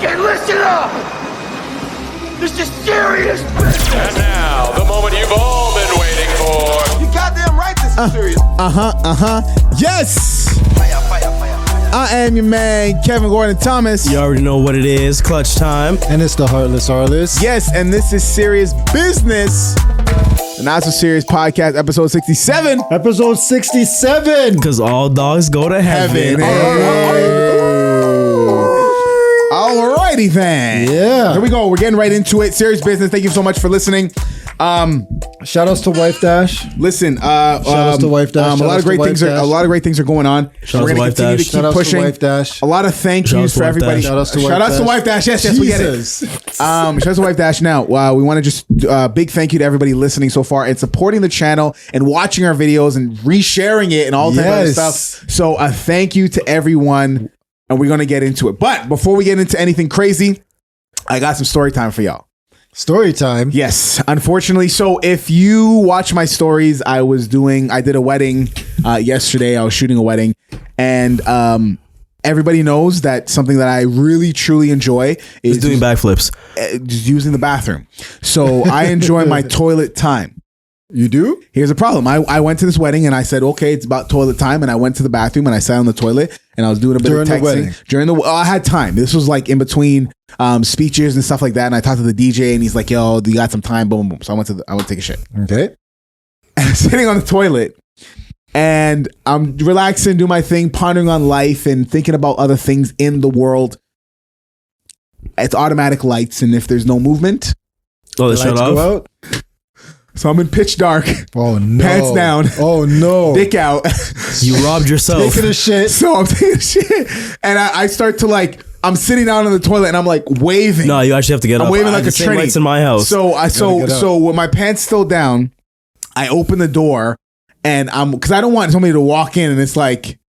fucking listen up! This is serious business! And now, the moment you've all been waiting for. You goddamn right this is serious. Yes! Fire, fire, fire, fire. I am your man, Kevin Gordon Thomas. You already know what it is. Clutch time. And it's the Heartless Arliss. Yes, and this is Serious Business. The Not So Serious Podcast, episode 67. Episode 67. Because all dogs go to heaven. Alrighty then. Yeah. Here we go. We're getting right into it. Serious Business. Thank you so much for listening. Shout outs to Wife Dash. Listen, Shout outs to Wife Dash. a lot of great things are going on. Shout We're outs to going to Wife continue Dash. to Shout keep outs to pushing. Wife Dash. A lot of thank Shout yous outs to for Wife everybody. Dash. Shout outs to Wife Shout outs to Dash. Wife Dash. Yes, we get it. Jesus. Shout outs to Wife Dash. Now, we want to just big thank you to everybody listening so far and supporting the channel and watching our videos and resharing it and all that other Yes. stuff. So thank you to everyone, and we're going to get into it. But before we get into anything crazy, I got some story time for y'all. Story time. Yes, unfortunately. So if you watch my stories, I did a wedding yesterday. I was shooting a wedding, and everybody knows that something that I really truly enjoy is Doing backflips. just using the bathroom. So I enjoy my toilet time. You do? Here's the problem. I went to this wedding and I said, okay, it's about toilet time. And I went to the bathroom and I sat on the toilet and I was doing a bit During the of wedding? texting. I had time. This was like in between speeches and stuff like that. And I talked to the DJ and he's like, yo, you got some time? Boom, boom. So I went to take a shit. Okay. And I'm sitting on the toilet and I'm relaxing, doing my thing, pondering on life and thinking about other things in the world. It's automatic lights. And if there's no movement, Oh, The the shut lights go off. out. so I'm in pitch dark, Oh no. pants down, Oh no. dick out. You robbed yourself. Taking a shit. So I'm taking a shit and I start to I'm sitting down on the toilet and I'm like waving. No, you actually have to get up. I'm waving I like have a the same tranny. lights in my house. So get up. so with my pants still down, I open the door and because I don't want somebody to walk in and it's like,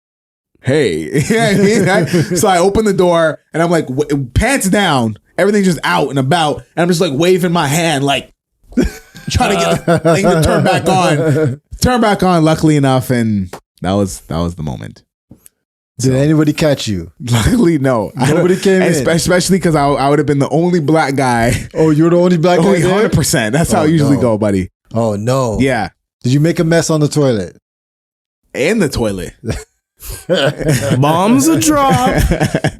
hey, you know what I mean? So I open the door and I'm like pants down, everything's just out and about, and I'm just like waving my hand like trying to get the thing to turn back on. Luckily enough, and that was the moment. Did anybody catch you? Luckily, no. Nobody came in. Especially because I would have been the only black guy. Oh, you're the only black guy there? 100%. That's how Oh, it usually no. go, buddy. Oh no. Yeah. Did you make a mess on the toilet? In the toilet. Bombs a drop.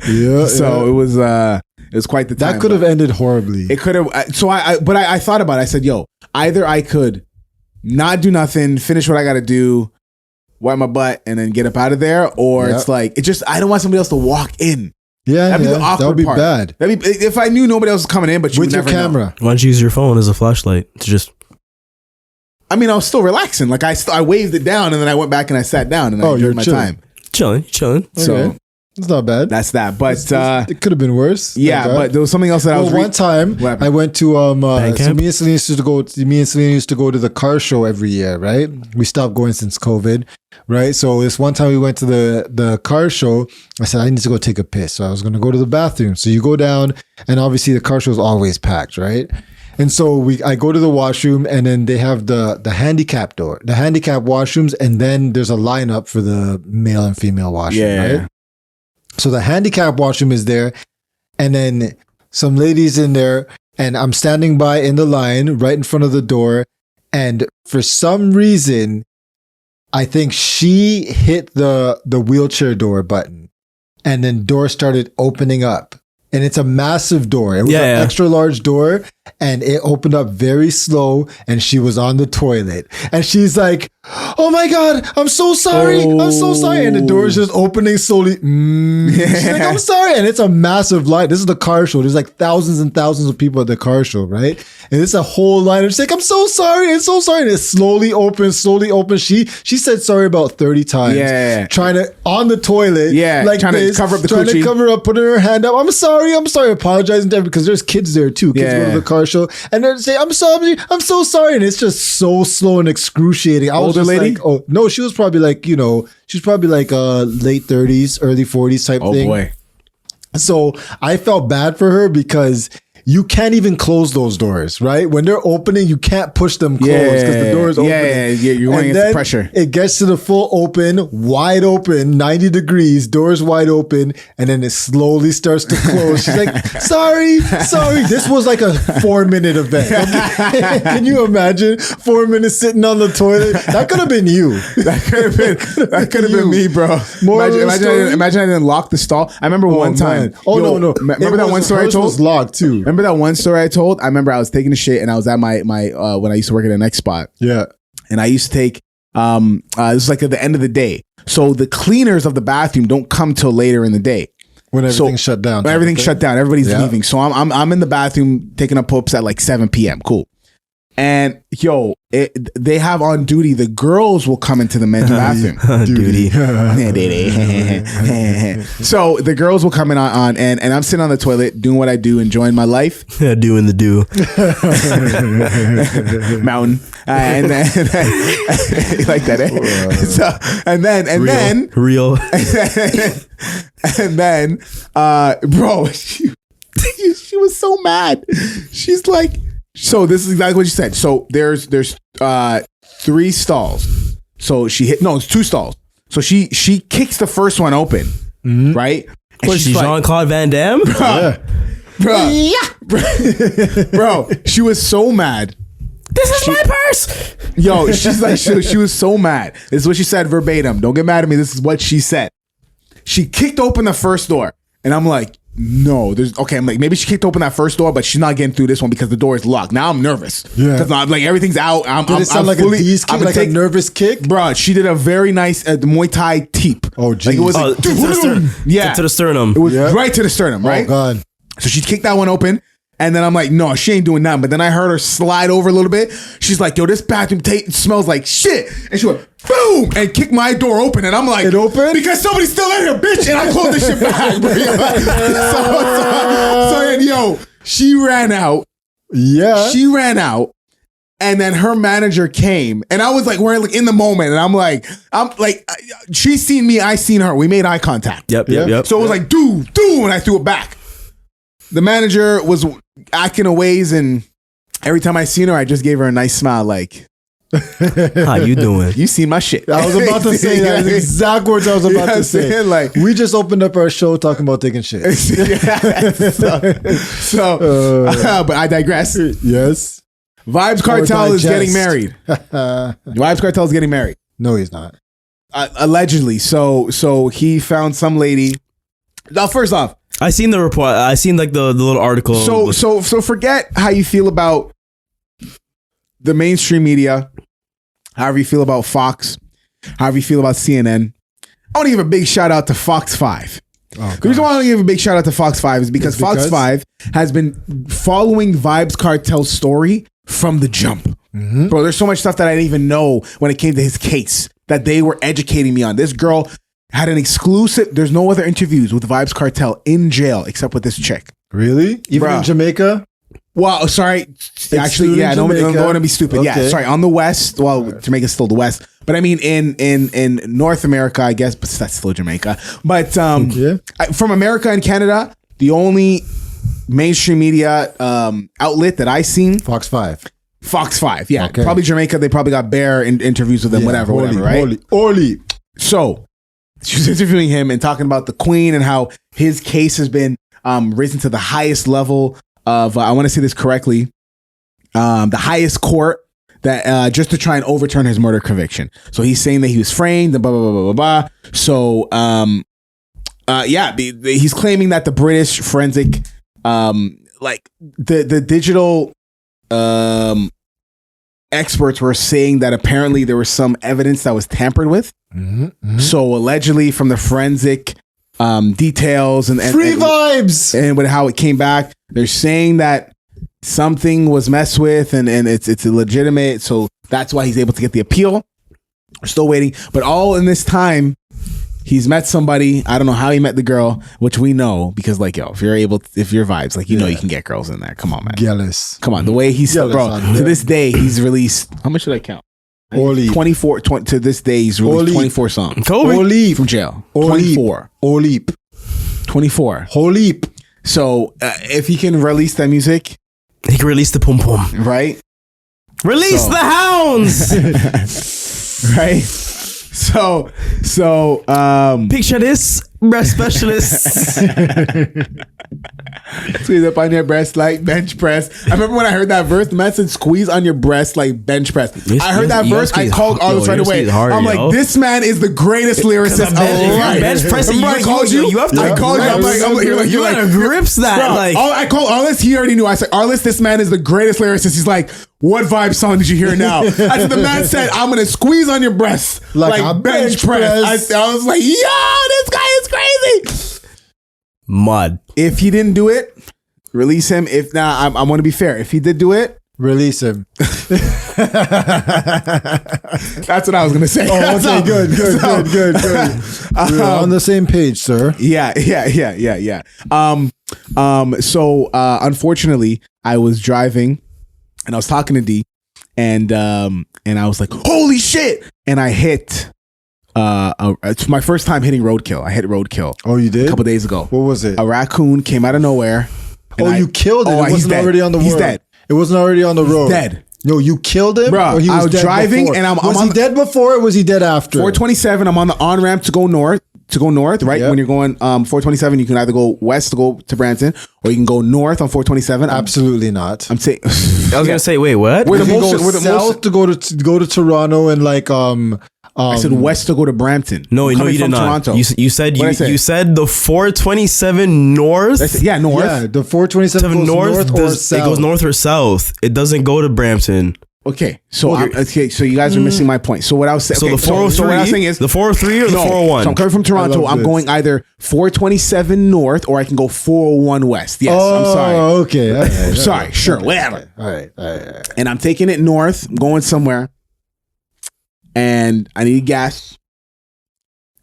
Yeah. So it was quite the time. that could have ended horribly. It could have. So I thought about it. I said, yo, either I could not do nothing, finish what I got to do, wipe my butt, and then get up out of there, or Yep. it's like I don't want somebody else to walk in. Yeah, That'd be the awkward that would be part. bad. That'd be if I knew nobody else was coming in, but you With would your never know. camera. Why don't you use your phone as a flashlight to just... I mean, I was still relaxing. Like I waved it down, and then I went back and I sat down, and I you're enjoyed my chilling. time. chilling. So Okay. It's not bad. that's that. But it could have been worse. yeah, Thank God. but there was something else that I was. one time What happened? I went to so camp? me and Selena used to go to the car show every year, right? We stopped going since COVID, right? So this one time we went to the car show. I said I need to go take a piss, so I was going to go to the bathroom. So you go down, and obviously the car show is always packed, right? And so I go to the washroom, and then they have the handicap door, the handicap washrooms, and then there's a lineup for the male and female washroom, Yeah. right? So the handicap washroom is there, and then some ladies in there, and I'm standing by in the line right in front of the door, and for some reason, I think she hit the wheelchair door button, and then door started opening up. And it's a massive door. It was an extra large door, and it opened up very slow, and she was on the toilet. And she's like, oh my God, I'm so sorry. I'm so sorry. And the door is just opening slowly. She's like, I'm sorry. And it's a massive line. This is the car show. There's like thousands and thousands of people at the car show, right? And it's a whole line. And she's like, I'm so sorry. I'm so sorry. And it slowly opens. She said sorry about 30 times. Yeah. Trying to, on the toilet. Yeah, Like trying to this, cover up the trying coochie. to cover up, putting her hand up. I'm sorry, apologizing to everyone because there's kids there too. Kids go to the car show and they're saying, I'm sorry, I'm so sorry. And it's just so slow and excruciating. I was Older just lady? like, oh no, she was probably like, she's probably like late 30s, early 40s type Oh thing. boy. So I felt bad for her because you can't even close those doors, right? When they're opening, you can't push them closed because the door is open. Yeah, you're going against the pressure. It gets to the full open, wide open, 90 degrees, doors wide open, and then it slowly starts to close. She's like, sorry. This was like a 4-minute event. Okay? Can you imagine 4 minutes sitting on the toilet? That could have been you. That could have been me, bro. Imagine I didn't lock the stall. I remember one time. No. Remember that one story I told? Was locked too. Remember that one story I told? I remember I was taking a shit and I was at my when I used to work at the next spot. Yeah. And I used to take this was like at the end of the day. So the cleaners of the bathroom don't come till later in the day. When everything's shut down. When everything's shut down. Everybody's leaving. So I'm in the bathroom taking up poops at like 7 p.m. Cool. And they have on duty, the girls will come into the men's bathroom. Duty. So the girls will come in on and I'm sitting on the toilet doing what I do, enjoying my life. Doing the do. Mountain. And then you like that, eh? So, and then Real. and then bro, she was so mad. She's like, so this is exactly what she said. So there's 3 stalls. So it's 2 stalls. So she kicks the first one open, right? And What is she, like, Jean-Claude Van Damme? Bro, she was so mad. This is my purse. Yo, she's like, she was so mad. This is what she said verbatim. Don't get mad at me. This is what she said. She kicked open the first door, and I'm like, no, I'm like, maybe she kicked open that first door, but she's not getting through this one because the door is locked. Now I'm nervous. Yeah. Because I'm like, everything's out. Did it sound like a D's kick, like a nervous kick? Bro, she did a very nice Muay Thai teep. Oh, geez. Like it was like, to the sternum. It was right to the sternum, right? Oh, God. So she kicked that one open. And then I'm like, no, she ain't doing nothing. But then I heard her slide over a little bit. She's like, yo, this bathroom smells like shit. And she went, boom, and kicked my door open. And I'm like, it opened? Because somebody's still in here, bitch. And I closed this shit back, bro. So then, yo, she ran out. Yeah. She ran out. And then her manager came. And I was like, we're like in the moment. And I'm like, she's seen me, I seen her. We made eye contact. Yep. So it was like, dude, and I threw it back. The manager was acting a ways, and every time I seen her, I just gave her a nice smile, like, how you doing? You seen my shit. I was about to say that. The exact words I was about to say. Like, we just opened up our show talking about taking shit. But I digress. Yes. Vibes Cartel is getting married. Vibes Cartel is getting married. No, he's not. Allegedly. So he found some lady. Now, first off, I seen the report. I seen like the little article. So forget how you feel about the mainstream media, however you feel about Fox, however you feel about CNN. I want to give a big shout out to Fox 5. The reason why I want to give a big shout out to Fox 5 is because Fox 5 has been following Vibes Cartel's story from the jump. Mm-hmm. Bro, there's so much stuff that I didn't even know when it came to his case that they were educating me on. This girl had an exclusive, there's no other interviews with Vibes Cartel in jail except with this chick. Really? Even in Jamaica? Well, sorry. Actually, yeah, I don't want to be stupid. Okay. Yeah, sorry. On the West, well, Jamaica's still the West. But I mean, in North America, I guess, but that's still Jamaica. But from America and Canada, the only mainstream media outlet that I seen, Fox 5. Fox 5, yeah. Okay. Probably Jamaica. They probably got bare interviews with them, whatever, right? Holy. So she was interviewing him and talking about the Queen and how his case has been risen to the highest level of, I want to say this correctly, the highest court that just to try and overturn his murder conviction. So he's saying that he was framed and blah, blah, blah, blah, blah. So, he's claiming that the British forensic, like the digital experts were saying that apparently there was some evidence that was tampered with. Mm-hmm, mm-hmm. So allegedly from the forensic details and free vibes and with how it came back, they're saying that something was messed with and it's illegitimate. So that's why he's able to get the appeal. We're still waiting. But all in this time, he's met somebody. I don't know how he met the girl, which we know because, like, yo, if you're vibes, like, you know, you can get girls in there. Come on, man. Jealous. Come on. The way he's, bro, to this day, he's released, how much did I count? 24 to this day, he's released 24 songs. Holy from jail. Holy 24. Holy 24. Holy. So if he can release that music, He can release the pum pum. right? Release So- the hounds. Right? So Picture this, breast specialist. squeeze up on your breast like bench press. I remember when I heard that verse, the man said squeeze on your breast like bench press. I heard that verse, I called Arliss right away. I'm like, this man is the greatest lyricist alive. bench pressing, Remember I called you? you have to. I called you. I'm like, you gotta grips that. bro, Like, I called Arliss, he already knew. I said, Arliss, this man is the greatest lyricist. He's like, what vibe song did you hear now? I said, the man said, I'm gonna squeeze on your breast like a bench press. I was like, yo, this guy is crazy. mud. If he didn't do it, release him. If not, I want to be fair. If he did do it, Release him. that's what I was gonna say. Oh, okay, good. We're on the same page, sir. Yeah. So unfortunately, I was driving and I was talking to D, and I was like, "Holy shit!" And I hit. It's my first time hitting roadkill. I hit roadkill. Oh, you did? A couple days ago. What was it? A raccoon came out of nowhere. Oh, you killed it. It he's wasn't dead. already on the road. He's dead. It wasn't already on the road. Dead. No, you killed him? Bro, or he I was dead driving before? and I'm Was on he dead before or was he dead after? 427. I'm on the on ramp to go north. Right? Yep. When you're going 427, you can either go west to go to Brampton, or you can go north on 427. Absolutely not. I'm saying I was gonna say, wait, what? We're You the can most. go We're the south most. to go to Toronto and like I said west to go to Brampton. No, I'm no, coming you did from not. Toronto. You said What'd I say? you said the 427 north. I said, yeah, north. Yeah, the 427 goes north or south. It goes north or south. It doesn't go to Brampton. Okay, so so you guys are missing my point. So what I was saying. So the 403. So what I was saying is the 403 or the no, 401. So I'm coming from Toronto. love I'm this. going either 427 north or I can go 401 west. Yes, I'm sorry. Oh, okay. All right, Sorry, sure, whatever. All right. And I'm taking it north. I'm going somewhere, and I need gas.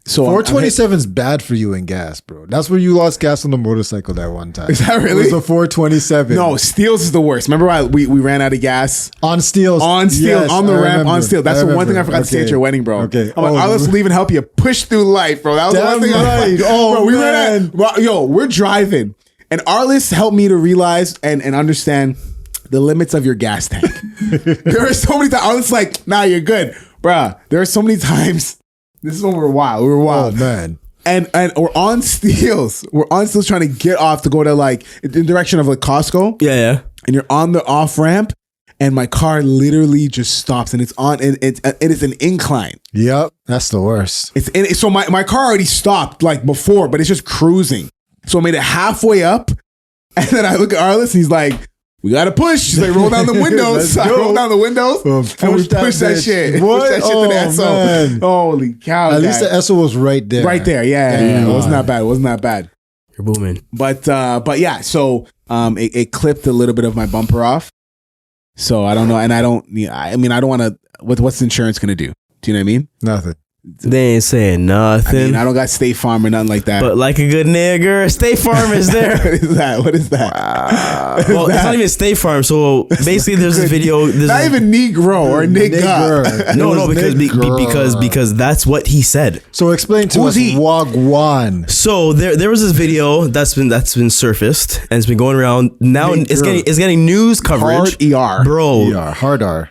So 427 is bad for you in gas, bro. That's where you lost gas on the motorcycle that one time. Is that It really? was a 427. No, Steels is the worst. Remember why we ran out of gas? On Steels. On Steel, Yes, on the I ramp, remember. on Steel. That's the one thing I remember. forgot to say at your wedding, bro. Okay. I'm like, I'll just leave and help you push through life, bro. That was the Damn one thing I was right. like, Oh, bro, we man. ran out. Well, yo, we're driving. And Arliss helped me to realize and understand the limits of your gas tank. There are so many times. Arliss like, nah, you're good. Bruh, there are so many times. This is when we were wild. Oh, man. And we're on Steels. We're on Steels trying to get off to go to like in the direction of like Costco. Yeah. And you're on the off ramp, and my car literally just stops, and it's on, and it is an incline. Yep. That's the worst. So my car already stopped like before, but it's just cruising. So I made it halfway up, and then I look at Arliss, and he's like, "We gotta push." She's like, "Roll down the windows." Let's So I go. roll down the windows, Well, and we push that bitch. shit. What? Push that shit to the Oh, SO. man. Holy cow! At least the SO was right there. right there. Yeah. It wasn't that bad. It wasn't that bad. You're booming. But yeah, so it clipped a little bit of my bumper off. So I don't know, and I don't want to. What's insurance gonna do? Do you know what I mean? Nothing. They ain't saying nothing. I don't got State Farm or nothing like that. But like a good nigger, State Farm is there. What is that? What is that? Well, it's not even State Farm. So basically, there's this video. Not even Negro or nigga. Nigger. No, It was nigger. because that's what he said. So explain to Who's us he? Wagwan. So there was this video that's been surfaced and it's been going around. Now it's getting news coverage. Hard ER. Bro. ER. Hard R.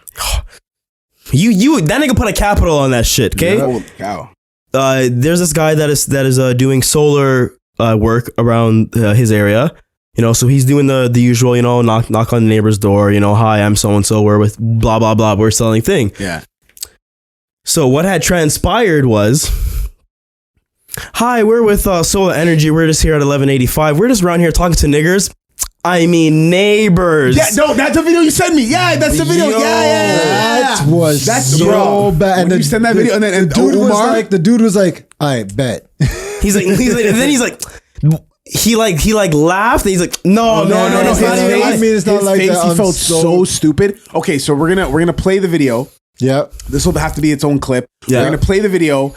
You that nigga put a capital on that shit, okay? Holy cow. There's this guy that is doing solar work around his area. You know, so he's doing the usual, you know, knock on the neighbor's door, you know, hi, I'm so and so, we're with blah blah blah, we're selling thing. Yeah. So what had transpired was, hi, we're with Solar Energy, we're just here at 1185, we're just around here talking to niggers. I mean neighbors. Yeah, no, that's the video you sent me. Yeah, that's the video. Yo, yeah. That was That's so bro. bad. When you send that video, and then the dude Umar, the dude was like, I bet. He's like, and then he's like, he laughed. And he's like, no. It's not His even- face, I mean, it's not his like face, that. he I'm felt so- so stupid. Okay, so we're gonna play the video. Yep. This will have to be its own clip. Yeah. We're gonna play the video,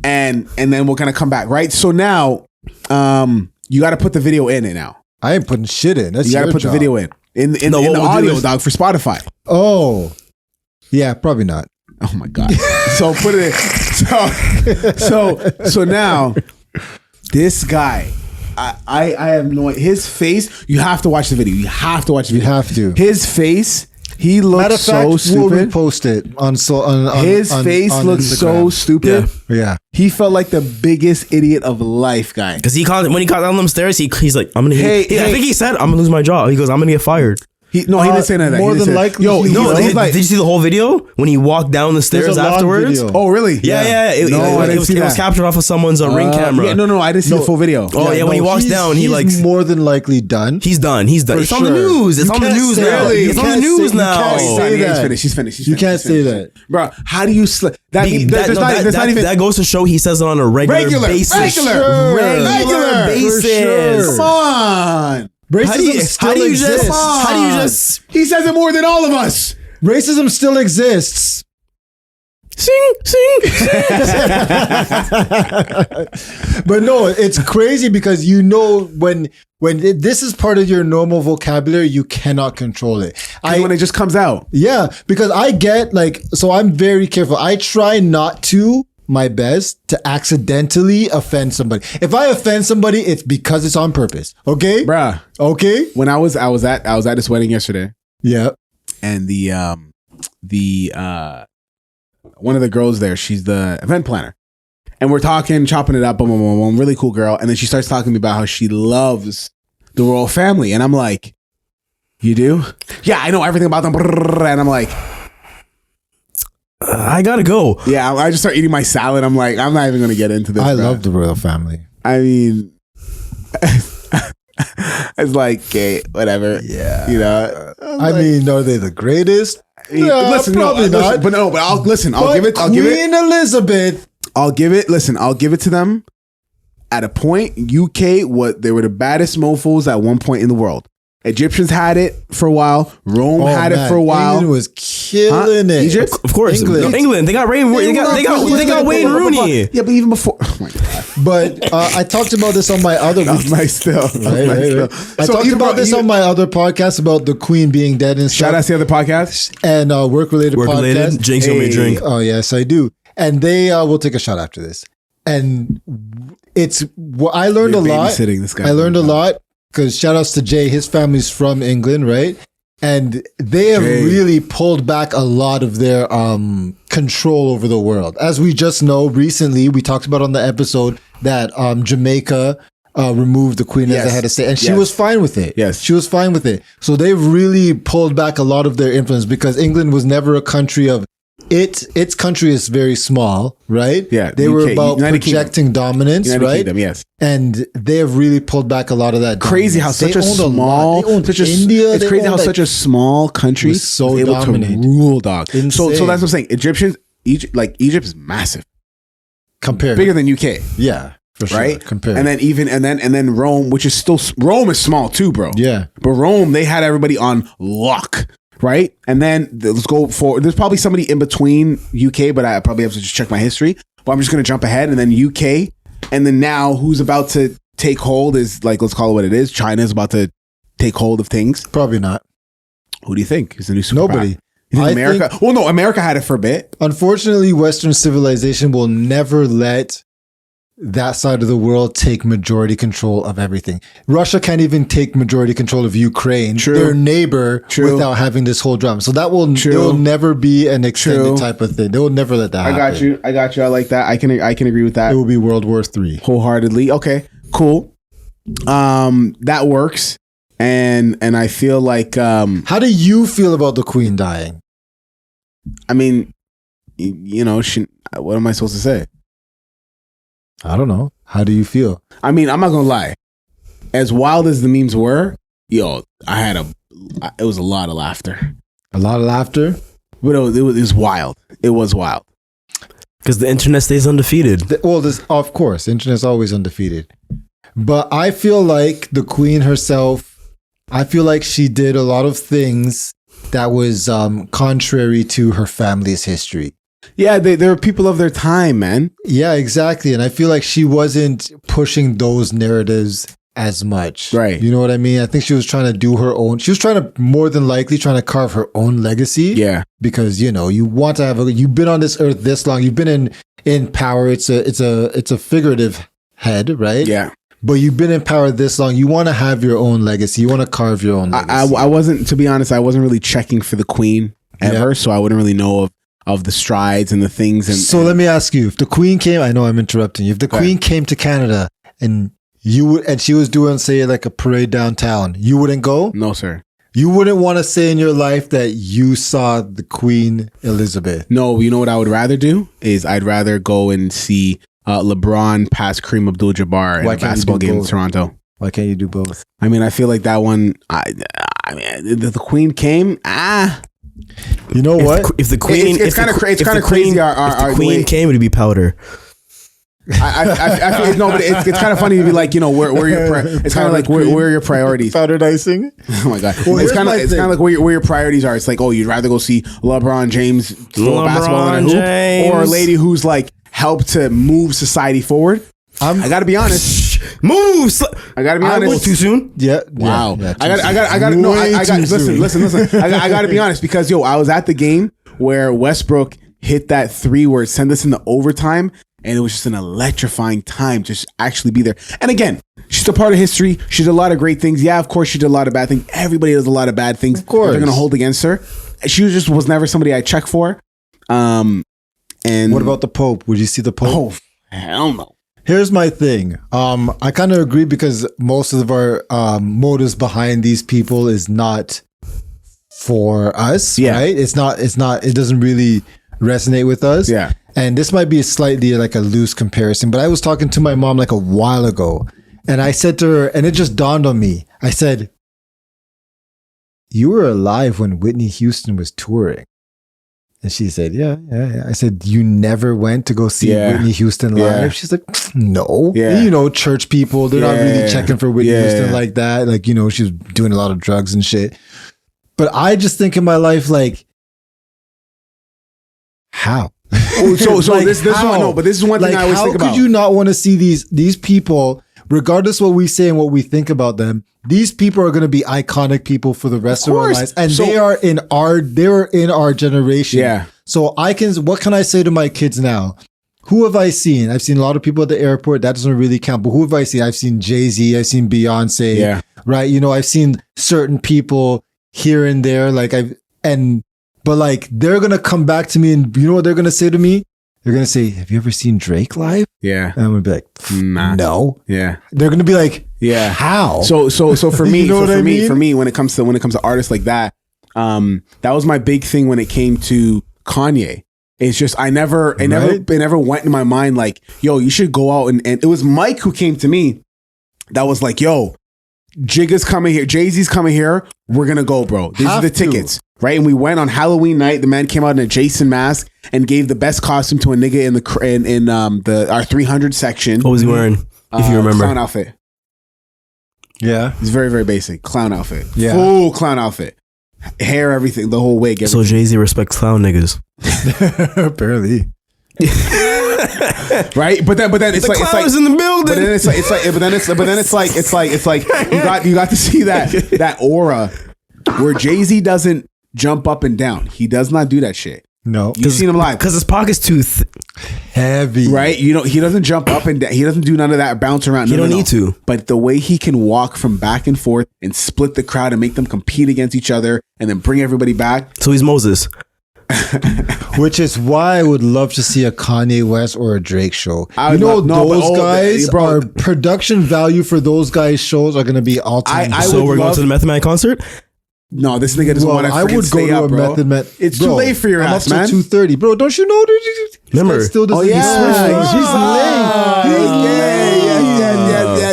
and then we're gonna come back. Right. So now, you got to put the video in it now. I ain't putting shit in. That's You got to your put job. the video in No, the what we'll do audio, is- dog, for Spotify. Oh. Yeah, probably not. Oh my god! So put it in. So now, this guy I have no. His face. You have to watch the video. You have to watch the You video. have to. His face. He Matter looks of fact, so stupid. we'll repost it on His face looks so Instagram. stupid. Yeah. He felt like the biggest idiot of life, guy. Because when he got down them stairs, he's like, I'm gonna. Hey, I hey. think he said, I'm gonna lose my job. He goes, I'm gonna get fired. He didn't say none of that. more He didn't than say- likely Yo, he no, will. he's Did like, you see the whole video when he walked down the stairs There's a long afterwards? video. oh really? Yeah. It didn't see was that. captured off of someone's ring camera. Yeah, no, I didn't see the full video. Oh, yeah, when he walks down, he he's like more than likely done. he's done. He's done. For It's on the sure. news. It's You on the can't news say now. that. You It's on the can't news say- you now. can't say He's that. finished. He's finished. You can't say that. Bro, how do you that That goes to show he says it on a regular basis. regular basis. Come on. Racism still exists. How do you just He says it more than all of us. Racism still exists. sing? But no, it's crazy because when this is part of your normal vocabulary, you cannot control it. When it just comes out. Yeah, because I get so I'm very careful. I try not to my best to accidentally offend somebody. If I offend somebody, it's because it's on purpose. Okay? Bruh. Okay? When I was at this wedding yesterday, Yeah. and the one of the girls there, she's the event planner. And we're talking, chopping it up, boom, boom, boom, boom, really cool girl. And then she starts talking to me about how she loves the royal family. And I'm like, you do? Yeah, I know everything about them. And I'm like, I gotta go. yeah, I just start eating my salad. I'm like, I'm not even going to get into this. I bro. love the royal family. I mean, it's like, okay, whatever. Yeah. You know? I mean, are they the greatest? Yeah, listen, probably no, not. But I'll listen. I'll But give it. Queen Elizabeth. I'll give it. Listen, I'll give it to them. At a point, UK, they were the baddest mofos at one point in the world. Egyptians had it for a while. Rome had it for a while. England was killing it. Egypt? Of course, England. They got Wayne. They got Wayne Rooney. Yeah, but even before. Oh my god, But I talked about this on my other. that was nice still. That was Right, nice right, still. right. I talked about this on my other podcast about the Queen being dead and Shout out stuff, to the other podcast. and work-related Work-related. podcast. Jinx on me drink. Oh yes, I do. And they will take a shot after this. And I learned You're a lot. babysitting this guy. I learned a lot because shout outs to Jay. His family's from England, right? And they have Jay. really pulled back a lot of their control over the world. As we just know, recently we talked about on the episode that Jamaica removed the Queen as Yes. the head of state, and she Yes. was fine with it. Yes. She was fine with it. So they've really pulled back a lot of their influence because England was never a country of its country is very small, right? Yeah, They were UK, about United Kingdom. projecting dominance, United right? Kingdom, yes. And they have really pulled back a lot of that. Crazy how dominance. such a They owned small, lot. They owned such a India. It's They crazy how owned, such a small country was so was able dominant. to rule, dog. So Insane. that's what I'm saying. Egypt is massive, compared bigger than UK, yeah, for sure. right? Compared, And then Rome, which is still Rome is small too, bro. yeah, But Rome, they had everybody on lock, right? And then let's go forward. There's probably somebody in between UK, but I probably have to just check my history. But I'm just going to jump ahead. And then UK. And then now who's about to take hold is let's call it what it is. China is about to take hold of things. probably not. Who do you think is the new superpower? Nobody. You think I America? think- Well, no, America had it for a bit. Unfortunately, Western civilization will never let that side of the world take majority control of everything. Russia can't even take majority control of Ukraine, True. their neighbor, True. without having this whole drama. So that will True. it will never be an extended True. type of thing. They will never let that happen. I got you. I like that. I can agree with that It will be World War III. wholeheartedly. Okay, cool. That works. And I feel like How do you feel about the Queen dying? I mean, you know, what am I supposed to say? I don't know. How do you feel? I mean, I'm not gonna lie. As wild as the memes were, yo, it was a lot of laughter. A lot of laughter. But it was wild. It was wild. Because the internet stays undefeated. Well, this of course, internet's always undefeated. But I feel like the Queen herself, I feel like she did a lot of things that was contrary to her family's history. Yeah, they were people of their time, man. Yeah, exactly. And I feel like she wasn't pushing those narratives as much. Right. You know what I mean? I think she was trying to do her own. She was trying to more than likely trying to carve her own legacy. Yeah. Because, you know, you want to have you've been on this earth this long. You've been in power. It's a figurative head, right? Yeah. but you've been in power this long. You want to have your own legacy. You want to carve your own legacy. I wasn't, to be honest, I wasn't really checking for the queen ever, so I wouldn't really know of the strides and the things. And so let me ask you: if the queen came, I know I'm interrupting you. If the queen came to Canada and she was doing, say, like a parade downtown, you wouldn't go? No, sir. You wouldn't want to say in your life that you saw the Queen Elizabeth. No, you know what I would rather do is I'd rather go and see LeBron pass Kareem Abdul-Jabbar in a basketball game in Toronto. Why can't you do both? I mean, I feel like that one. I mean, the Queen came. You know what? If the Queen, it's kind of crazy. If the Queen came, it'd be powder. I feel, no, but it's kind of funny to be like, where your it's kind of like where your priorities. Powdered icing. Oh my god, Well, it's kind of like where your priorities are. It's like, oh, you'd rather go see LeBron James throw a basketball in a hoop, or a lady who's like helped to move society forward. I got to be honest. Moves. I got to be honest. Too soon. Yeah. Wow. Yeah, I got no. Listen. I got to be honest because I was at the game where Westbrook hit that 3 where it sent us into overtime. And it was just an electrifying time to just actually be there. And again, she's a part of history. She did a lot of great things. Yeah, of course, she did a lot of bad things. Everybody does a lot of bad things. Of course. They're going to hold against her. She was never somebody I check for. And what about the Pope? Would you see the Pope? Oh, hell no. Here's my thing. I kind of agree because most of our motives behind these people is not for us, right? It doesn't really resonate with us. Yeah. And this might be slightly like a loose comparison, but I was talking to my mom like a while ago and I said to her, and it just dawned on me. I said, you were alive when Whitney Houston was touring. And she said, yeah. I said, you never went to go see Whitney Houston live? Yeah. She's like, no. Yeah. Church people, they're not really checking for Whitney Houston like that. Like, she's doing a lot of drugs and shit. But I just think in my life, like, how? So like, this one, no, but this is one thing I always think about. How could you not want to see these people, regardless what we say and what we think about them? These people are going to be iconic people for the rest of our lives, and they're in our generation. Yeah. So what can I say to my kids now? Who have I seen? I've seen a lot of people at the airport. That doesn't really count. But who have I seen? I've seen Jay-Z. I've seen Beyonce. Yeah. Right. I've seen certain people here and there. But like, they're going to come back to me and you know what they're going to say to me? They're going to say, have you ever seen Drake live? Yeah. And I'm going to be like, nah. No. Yeah. They're going to be like, yeah. How? So for me, mean? for me, when it comes to artists like that, that was my big thing when it came to Kanye. It's just, it never went in my mind like, yo, you should go out and it was Mike who came to me that was like, yo, Jigga's coming here. Jay-Z's coming here. We're going to go, bro. These are the tickets. Right. And we went on Halloween night. The man came out in a Jason mask and gave the best costume to a nigga in our 300 section. What was he wearing? If you remember. Clown outfit. Yeah. It's very, very basic. Clown outfit. Yeah. Full clown outfit. Hair, everything, the whole wig. Everything. So Jay-Z respects clown niggas. Barely. Right, but then it's like in the building. But then it's like you got to see that aura where Jay-Z doesn't jump up and down. He does not do that shit. No, you've seen him live because his pocket's too heavy. Right, he doesn't jump up and down. He doesn't do none of that bounce around. He don't need to. But the way he can walk from back and forth and split the crowd and make them compete against each other and then bring everybody back. So he's Moses. Which is why I would love to see a Kanye West or a Drake show. Our production value for those guys' shows are going to be all time. So we're going to the Method Man concert? No, this nigga doesn't want to. I would go to a Method Man. It's too late for your ass, man. I'm up to 2:30, bro. Don't you know? Remember? Still doesn't he's late. Yes.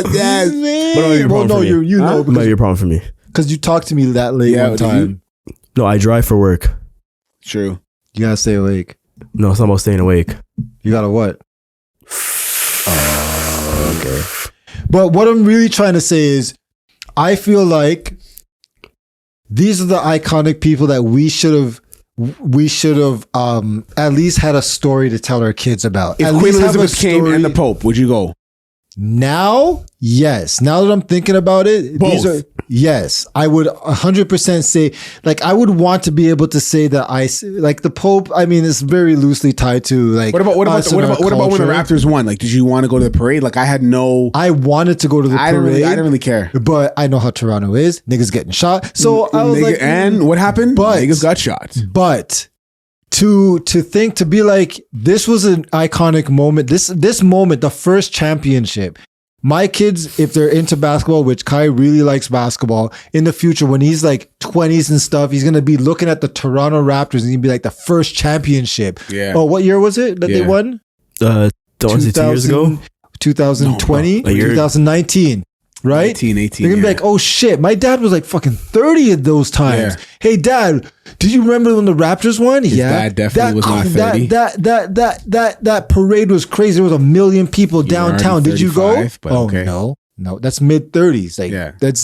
But it might be a problem for me. You know, it might be a problem for me because you talked to me that late one time. No, I drive for work. True. You gotta stay awake. No, it's not about staying awake. You gotta what? Oh, okay. But what I'm really trying to say is, I feel like these are the iconic people that we should have at least had a story to tell our kids about. If Queen Elizabeth came and the Pope, would you go? Now, yes. Now that I'm thinking about it, Both. yes. I would 100% say, like, I would want to be able to say that like the Pope. I mean, it's very loosely tied to like. What about when the culture. Raptors won? Like, did you want to go to the parade? Like, I had no. I wanted to go to the I parade. didn't really care. But I know how Toronto is. Niggas getting shot. So I was like, and what happened? But Niggas got shot. But to think, to be like, this was an iconic moment. This moment, the first championship. My kids, if they're into basketball, which Kai really likes basketball, in the future, when he's like 20s and stuff, he's going to be looking at the Toronto Raptors and he'd be like, the first championship. Yeah. Oh, what year was it that they won? Don't was it 2 years ago? 2020? No, 2019. Right? 18. They're gonna be like, oh shit, my dad was like fucking 30 at those times. Yeah. Hey dad, did you remember when the Raptors won? His dad definitely was not 30. That parade was crazy. There was 1 million people downtown. Did you go? 35, but Oh okay. no, that's mid 30s.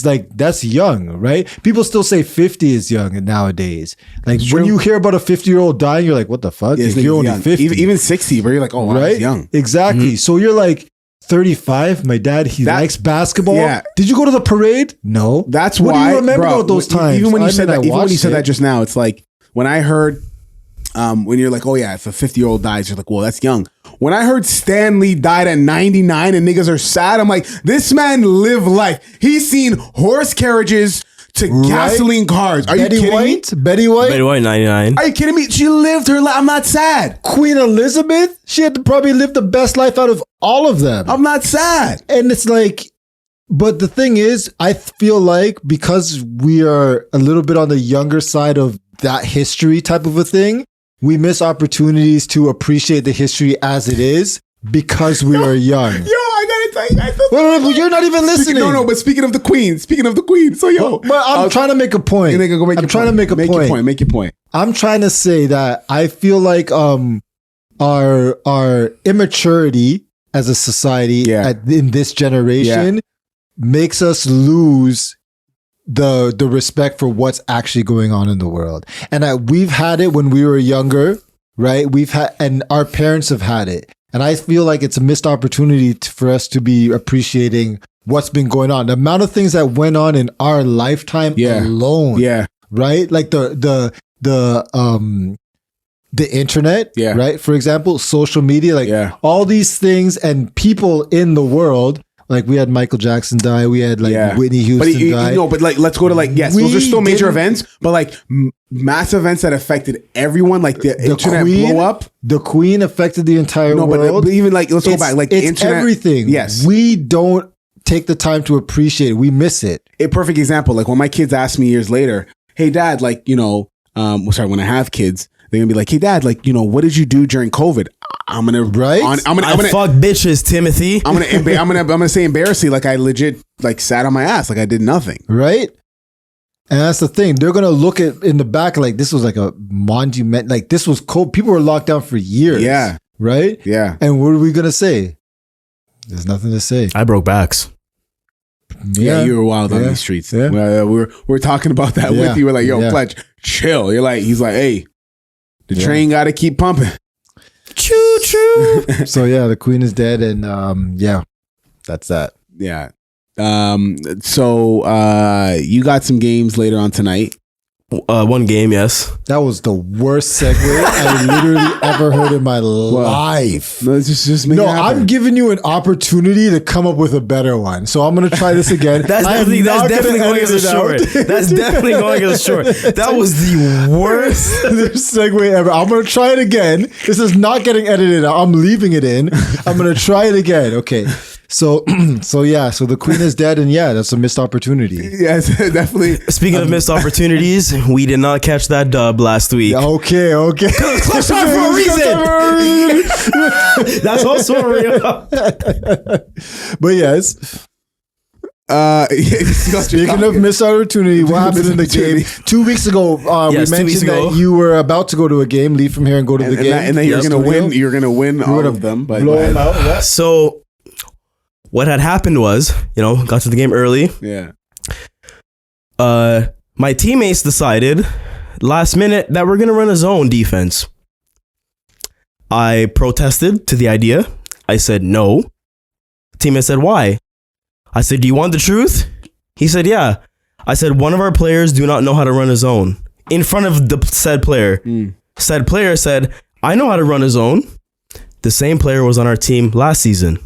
Like that's young, right? People still say 50 is young nowadays. Like when you hear about a 50-year-old dying, you're like, what the fuck? Yeah, Like, you're only young. 50. Even 60, bro. You're like, oh, wow, Right? he's young. Exactly. So you're like 35. My dad, he likes basketball. Yeah. Did you go to the parade? No. That's what why. do you remember bro, about those times? Even when you I said mean, that, I even when you watched said it. that just now, it's like when I heard, when you're like, oh yeah, if a 50-year-old dies, you're like, well, that's young. When I heard Stanley died at 99 and niggas are sad, I'm like, this man lived life. He's seen horse carriages to gasoline cars. Are Betty you kidding White? me? Betty White? Betty White 99. Are you kidding me? She lived her life. I'm not sad. Queen Elizabeth? She had to probably live the best life out of all of them. I'm not sad. And it's like, but the thing is, I feel like because we are a little bit on the younger side of that history type of a thing, we miss opportunities to appreciate the history as it is because we are young. Yo, I gotta tell you guys. Well, you're not even listening. But speaking of the queen, so yo. But I'm trying to make a point. Make your point. I'm trying to say that I feel like our immaturity as a society in this generation makes us lose the respect for what's actually going on in the world. And we've had it when we were younger, right? And our parents have had it. And I feel like it's a missed opportunity for us to be appreciating what's been going on. The amount of things that went on in our lifetime alone. Yeah. Right? Like the internet, right? For example, social media, like all these things and people in the world. Like we had Michael Jackson die, we had like Whitney Houston die. No, but like let's go to like those are still major events, but like mass events that affected everyone, like the internet blow up. The Queen affected the entire world. But even like let's go back, like it's internet, everything. Yes, we don't take the time to appreciate it. We miss it. A perfect example, like when my kids ask me years later, "Hey, Dad, like when I have kids." They're gonna be like, "Hey, Dad, like what did you do during COVID?" I'm gonna I fuck bitches, Timothy. I'm gonna say embarrassingly, like I legit like sat on my ass, like I did nothing, right? And that's the thing. They're gonna look at in the back like this was like a monument, like this was cold. People were locked down for years. Yeah, right. Yeah. And what are we gonna say? There's nothing to say. I broke backs. Yeah, you were wild on these streets. Yeah. We were talking about that with you. We're like, yo, Pledge, chill. He's like, hey. The train got to keep pumping. Choo choo. So the Queen is dead, and that's that. Yeah. So you got some games later on tonight. One game, yes. That was the worst segue I literally ever heard in my life. Let's just make it happen. I'm giving you an opportunity to come up with a better one. So I'm going to try this again. That's definitely going as a short. That's definitely going as a short. That was the worst segue ever. I'm going to try it again. This is not getting edited out. I'm leaving it in. I'm going to try it again. Okay. So the Queen is dead, and that's a missed opportunity. Yes, definitely. Speaking of missed opportunities, we did not catch that dub last week. Okay. Clutch time for a reason. That's also real. But yes. Speaking of missed opportunity, what happened in the game 2 weeks ago? We mentioned that you were about to go to a game, leave from here and go to the game, and then you're gonna win. You're gonna win all of them, but blow them out. So what had happened was, got to the game early. Yeah. My teammates decided last minute that we're gonna run a zone defense. I protested to the idea. I said no. teammate said, why? I said, do you want the truth? He said, yeah. I said, one of our players do not know how to run a zone. In front of the said player. Said player said, I know how to run a zone. The same player was on our team last season.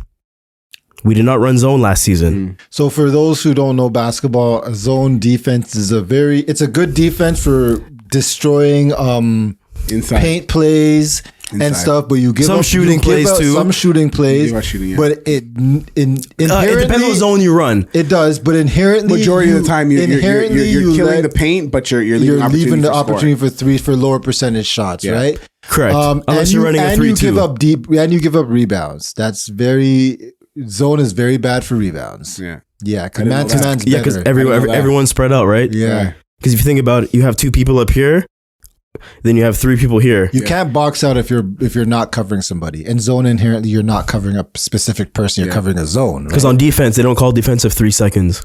We did not run zone last season. So for those who don't know basketball, a zone defense is it's a good defense for destroying Inside. paint plays and stuff, but you give Some up, shooting you give plays up too. Some shooting plays, but it inherently It depends on the zone you run. It does, but inherently, majority of the time you're killing the let- paint, but you're you're leaving the for opportunity for threes for lower percentage shots, Yeah. right? Correct. Unless you're running a and 3-2. you give up you give up rebounds. That's zone is very bad for rebounds. score. Yeah, didn't know man to that. man's Yeah, because better. everyone's spread out, right? Yeah. Because if you think about it, you have 2 people up here, then you have 3 people here. You can't box out if you're not covering somebody. In zone inherently, you're not covering a specific person. You're covering a zone. Because Right? on defense, they don't call defensive 3 seconds.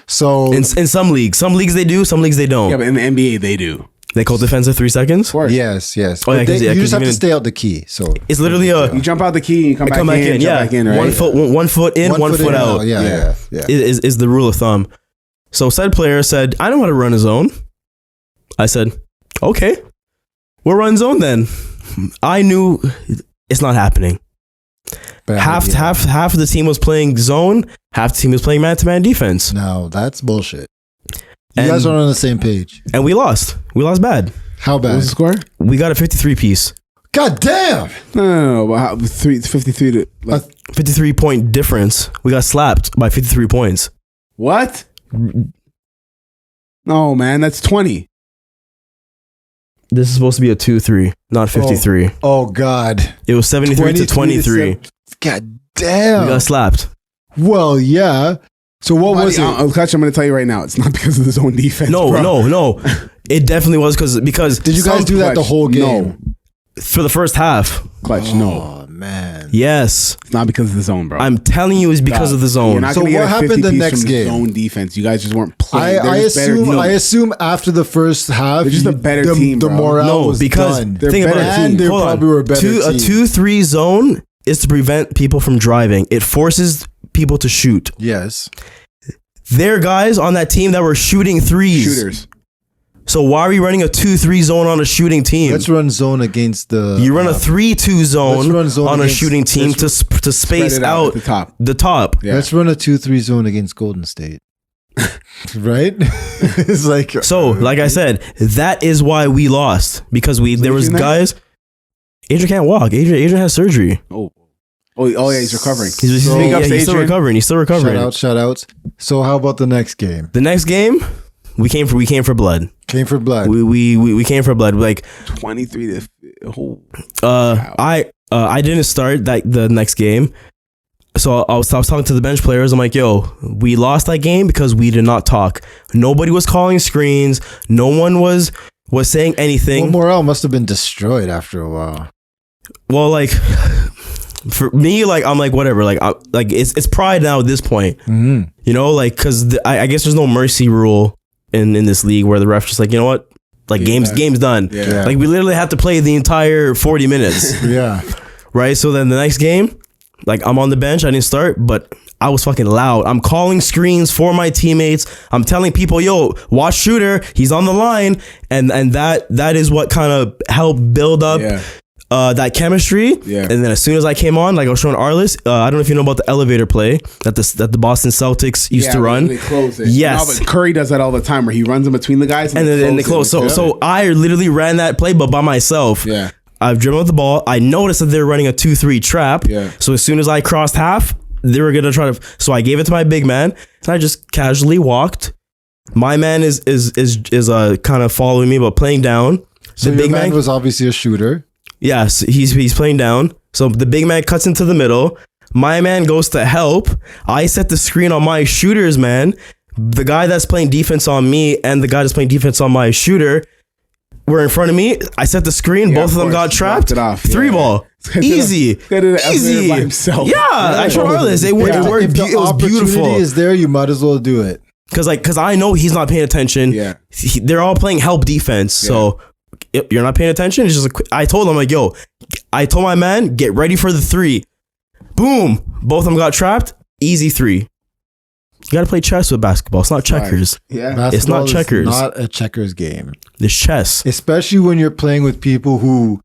So In some leagues they do, some leagues they don't. Yeah, but in the NBA they do. They call defensive 3 seconds. Of course. yes. Oh, yeah, But 'cause, yeah, you 'cause just have even- to stay out the key. So It's literally You jump out the key and you come back in. Yeah, Jump back in, right? 1 foot in, 1 foot in, out. Yeah. Is the rule of thumb. So said player said, I know how to run a zone. I said, okay, we'll run zone then. I knew it's not happening. Bad Half idea. half of the team was playing zone, half the team was playing man-to-man defense. No, that's bullshit. You And- guys aren't on the same page. And we lost. We lost bad. How What bad? was the score? We got a 53 piece. God damn! No. But how, 53 to like, 53 point difference. We got slapped by 53 points. what? No, man, that's 20. This is supposed to be a 2-3, not 53. Oh God! It was 73 to 23. God damn! We got slapped. Well, yeah. So what was it? Clutch, I'm going to tell you right now. It's not because of the zone defense. No, bro. no. It definitely was because Did you guys do that the Clutch, whole game? No. for the first half. Clutch, no. Oh man. Yes. It's not because of the zone, bro. I'm telling you it's because of the You're zone. not So gonna get what a happened 50 the piece next from game? Zone defense. You guys just weren't playing. I assume after the first half, They're just a better team, The bro. morale No, was because done. They're think better about team. it. And they Hold on. probably were a better team. A 2-3 zone is to prevent people from driving. It forces people to shoot. Yes. There are guys on that team that were shooting threes. Shooters. So why are we running a 2-3 zone on a shooting team? Let's run zone against the. You run a 3-2 zone, let's run zone on a against- shooting team to space it out out at the top. the top. Yeah. Let's run a 2-3 zone against Golden State. Right? It's like So, like I said, that is why we lost because there was Adrian there? guys. Adrian can't walk. Adrian has surgery. Oh, yeah, he's recovering. He's Big ups to still Adrian. recovering. He's still recovering. shout outs. So how about the next game? The next game, we came for blood. Came for blood. We came for blood. Like 23 to. Oh. I didn't start the next game. So I was talking to the bench players. I'm like, yo, we lost that game because we did not talk. Nobody was calling screens. No one was saying anything. Well, morale must have been destroyed after a while. Well, like for me, like I'm like whatever. Like it's pride now at this point. Mm-hmm. You know, like because I guess there's no mercy rule in this league where the ref just like, you know what, like game's done. Yeah. Like we literally have to play the entire 40 minutes. Yeah. Right. So then the next game, like I'm on the bench. I didn't start, but I was fucking loud. I'm calling screens for my teammates. I'm telling people, yo, watch shooter. He's on the line. And that is what kind of helped build up that chemistry. Yeah. And then as soon as I came on, like I was showing Arliss, I don't know if you know about the elevator play that the Boston Celtics used to run. They close it. Yes. No, but Curry does that all the time where he runs in between the guys And then they close. it. So I literally ran that play, but by myself. Yeah. I've driven with the ball. I noticed that they're running a 2-3 trap. Yeah. So as soon as I crossed half, they were gonna try to. So I gave it to my big man, and I just casually walked. My man is kind of following me, but playing down. So The your big man man was obviously a shooter. Yes, he's playing down. So the big man cuts into the middle. My man goes to help. I set the screen on my shooter's man. The guy that's playing defense on me and the guy that's playing defense on my shooter were in front of me. I set the screen. Yeah, Both of them course. got trapped. Blocked it off. 3 Yeah. ball. Easy. He did it Easy. by himself. Yeah, I showed Arliss. It worked. If the It was opportunity beautiful. is there, you might as well do it. Because I know he's not paying attention. Yeah. They're all playing help defense. So if you're not paying attention. It's just I told him, like, yo, I told my man, get ready for the 3. Boom. Both of them got trapped. Easy 3. You gotta play chess with basketball. It's not checkers. Yeah. It's Basketball not is checkers. not a checkers game. It's chess. Especially when you're playing with people who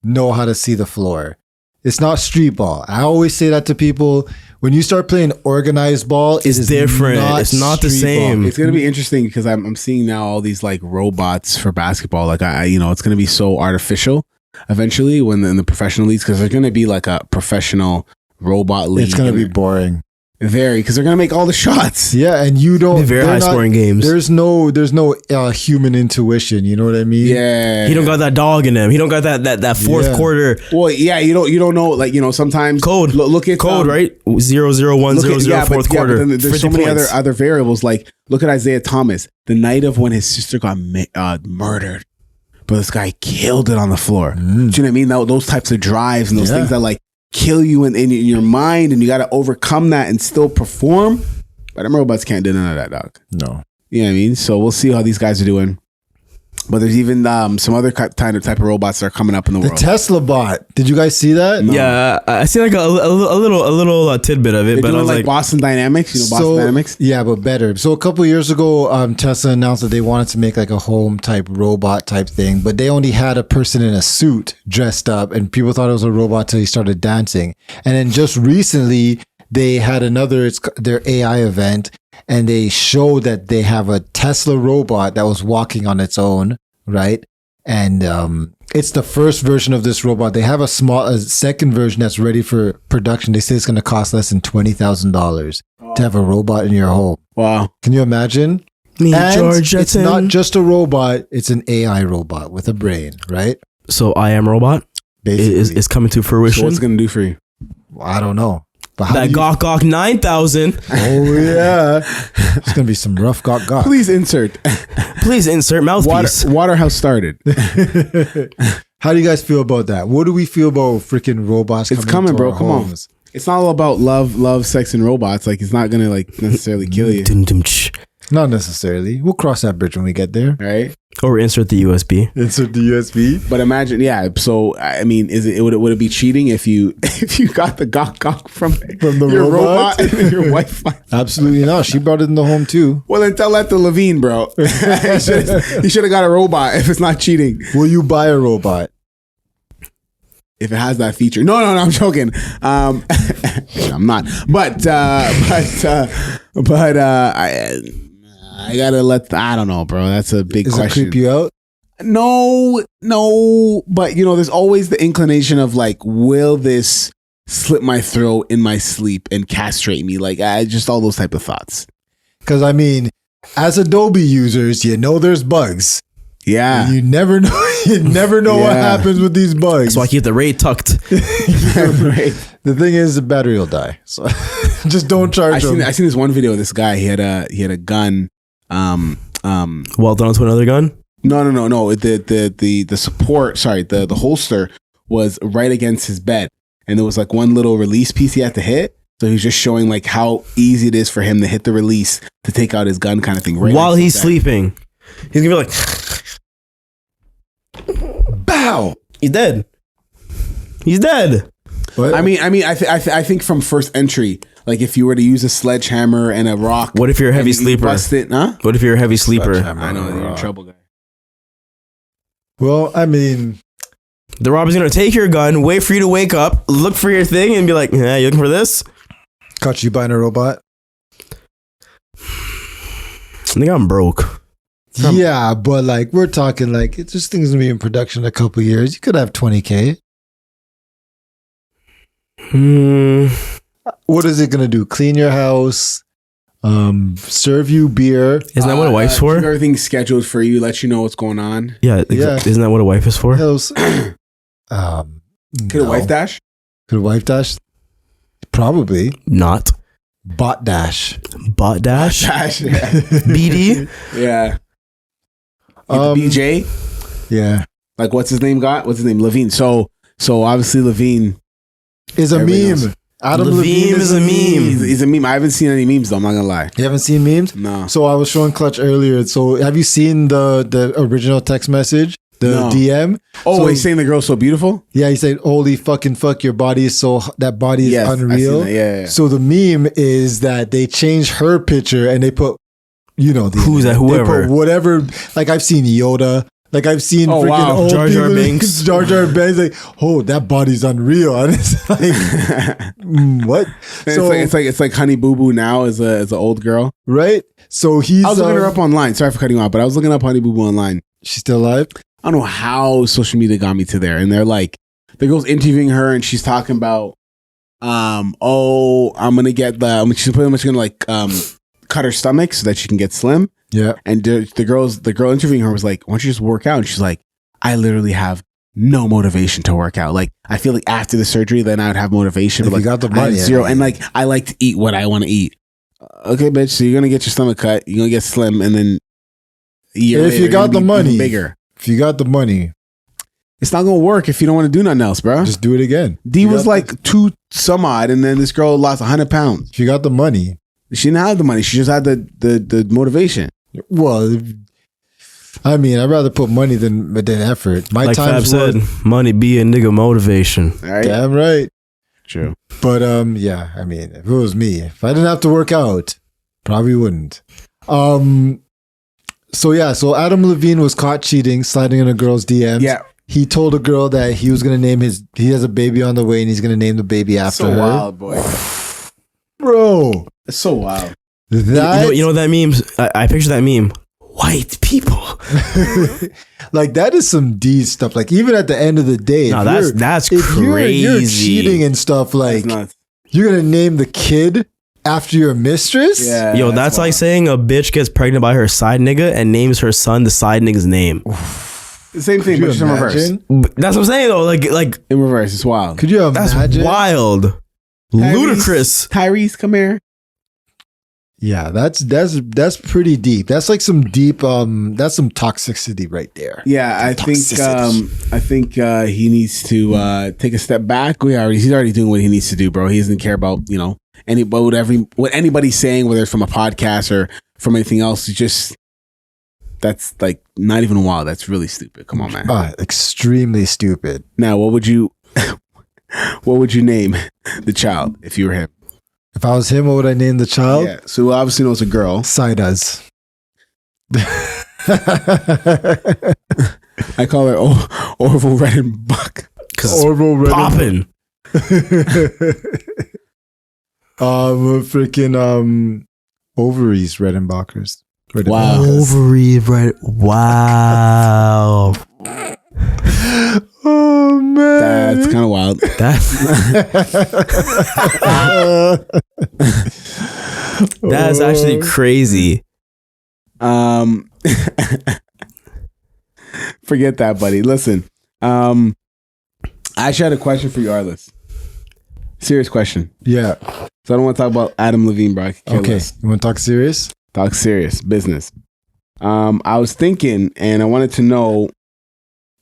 know how to see the floor. It's not street ball. I always say that to people. When you start playing organized ball, It's different. It's not the street same. ball. It's gonna be interesting because I'm seeing now all these like robots for basketball. Like it's gonna be so artificial eventually when in the professional leagues because there's gonna be like a professional robot league. It's going to be boring. very because they're gonna make all the shots. Yeah, and you don't. Very they're high not- scoring games. There's no human intuition. You know what I mean? Yeah, He don't got that dog in him. He don't got that fourth Yeah. quarter Well, yeah, you don't know. Like sometimes code. Look at code, right? 0-0-1-0-0 fourth quarter. But then there's 50 so many points. other variables. Like look at Isaiah Thomas, the night of when his sister got murdered, but this guy killed it on the floor. Do you know what I mean? Those types of drives and those Yeah. things that like kill you in your mind, and you got to overcome that and still perform. But them robots can't do none of that, dog. No. You know what I mean? So we'll see how these guys are doing. But there's even some other type of robots that are coming up in the The world. Tesla bot. Did you guys see that? Yeah, I see like a little tidbit of it, They're but I doing was like like, Boston Dynamics, Boston Dynamics. Yeah, but better. So a couple of years ago, Tesla announced that they wanted to make like a home type robot type thing, but they only had a person in a suit dressed up, and people thought it was a robot till he started dancing. And then just recently, they had their AI event, and they showed that they have a Tesla robot that was walking on its own, right? And it's the first version of this robot. They have a second version that's ready for production. They say it's going to cost less than $20,000 to have a robot in your home. Wow. Can you imagine? me, And George it's Jetson. not just a robot; it's an AI robot with a brain, right? So I Am Robot Basically, is coming to So fruition. what's it gonna do for you? I don't know. But how That do you- Gawk Gawk 9000. Oh yeah, it's gonna be some rough gawk. Please insert. Please insert mouthpiece. Waterhouse started. How do you guys feel about that? What do we feel about freaking robots? It's coming, into bro. our Come on. homes? It's not all about love, sex, and robots. Like it's not gonna like necessarily kill you, Dum, dum, tsh. Not necessarily. We'll cross that bridge when we get there. right? Or insert the USB. Insert the USB. But imagine, yeah. So I mean, would it be cheating if you got the gawk from the your robot? and your wife? Absolutely not. She brought it in the home too. Well, then tell that to Lavigne, bro. You should have got a robot if it's not cheating. Will you buy a robot? If it has that feature. No, I'm joking. I'm not. But I gotta I don't know, bro. That's a big Does it question. creep you out? No, but there's always the inclination of like, will this slit my throat in my sleep and castrate me? Like, just all those type of thoughts. Because I mean, as Adobe users, you know there's bugs. Yeah. You never know. You never know what Yeah. happens with these bugs. So I keep the rate tucked. Right. The thing is, the battery will die. So just don't charge them. I seen this one video of this guy. He had a gun. Weld onto another gun. No. The support. Sorry, the holster was right against his bed, and there was like one little release piece he had to hit. So he's just showing like how easy it is for him to hit the release to take out his gun, kind of thing. Right While next to he's his bed. sleeping. He's gonna be like, Bow. he's dead. He's dead. But I mean, I think from first entry, like if you were to use a sledgehammer and a rock. What if you're a heavy and you sleeper? Bust it, huh? What if you're a heavy sleeper? Sledgehammer. I know you're in trouble, guy. well, I mean, The robber's gonna take your gun, wait for you to wake up, look for your thing, and be like, "Yeah, you looking for this?" caught you buying a robot. I think I'm broke. Yeah, but like we're talking like it's just things gonna be in production in a couple of years. You could have 20K. What is it gonna do? Clean your house, serve you beer. Isn't that what a wife's for? keep everything's scheduled for you. Let you know what's going on. Yeah, Yeah. Isn't that what a wife is for? House. Could a No. wife dash? Could a wife dash? Probably. Not. Bot dash. Bot dash. Dash. Yeah. BD. Yeah. Um, BJ. Yeah. Like what's his name? Lavigne. So obviously Lavigne Is a Everybody meme. knows. Adam Levine Levine is a meme. He's a meme. I haven't seen any memes though. I'm not gonna lie. You haven't seen memes? No. So I was showing Clutch earlier. So have you seen the original text message? The No. DM. Oh, So- he's saying the girl's so beautiful? Yeah, he said, "Holy fucking fuck, your body is so that body is Yes, I've seen unreal." that. Yeah. So the meme is that they changed her picture and they put, Who's that? they Whoever. put whatever. Like I've seen Yoda. Like I've seen Oh, freaking wow. old Jar Jar people- Binks. Jar Jar Binks. Like, oh, that body's unreal. And it's like, what? So It's like Honey Boo Boo now as an old girl. right. So he's. I was looking her up online. Sorry for cutting you out, but I was looking up Honey Boo Boo online. She's still alive. I don't know how social media got me to there. And they're like, the girl's interviewing her and she's talking about, I'm gonna get she's pretty much gonna like cut her stomach so that she can get slim. Yeah. And the girl interviewing her was like, why don't you just work out? And she's like, I literally have no motivation to work out. Like, I feel like after the surgery, then I would have motivation. If But you like, got the I have money, zero. I mean. And like, I like to eat what I want to eat. Okay, bitch. So you're gonna get your stomach cut. You're gonna get slim, and then a year If later, you got you're gonna the be money. even bigger. If you got the money, It's not gonna work if you don't want to do nothing else, bro. just do it again. D You was got like 2 some odd, and then this girl lost 100 pounds. if you got the money. She didn't have the money. She just had the motivation. Well, I mean, I'd rather put money than effort. My Like Fab time's said, worth. money be a nigga motivation. All right. Damn right. True. But yeah, I mean, if it was me, if I didn't have to work out, probably wouldn't. So Adam Levine was caught cheating, sliding in a girl's DMs. Yeah. He told a girl that he was gonna name he has a baby on the way and he's gonna name the baby after So her. wild, boy. Bro. It's so wild. That You know that meme? I picture that meme. White people. like that is some D stuff. Like even at the end of the day, No, if that's if you're crazy. cheating and stuff, like That's nuts. you're gonna name the kid after your mistress. Yeah. Yo, that's like wild. saying a bitch gets pregnant by her side nigga and names her son the side nigga's name. The same thing, Could but you just in reverse. imagine? That's what I'm saying though. Like In reverse, it's wild. Could you that's imagine? wild. Ludicrous. Tyrese, come here. Yeah, that's pretty deep. That's like some deep that's some toxicity right there. Yeah, I think he needs to take a step back. He's already doing what he needs to do, bro. He doesn't care about what anybody's saying, whether it's from a podcast or from anything else. That's like not even wild. That's really stupid. Come on, man. Extremely stupid. Now, what would you name the child if you were him? If I was him, what would I name the child? Yeah, so obviously know it's a girl. Sidaz. I call her Orville Redenbach. Cause Orville it's popping. Freaking ovaries Redenbachers. Wow. Ovary, right? Wow. Oh man. That's kind of wild. That's actually crazy. Forget that, buddy. Listen, I actually had a question for you, Arliss. Serious question. Yeah. So I don't want to talk about Adam Levine, bro. I could care Okay. less. You want to talk serious? Talk serious business. I was thinking, and I wanted to know,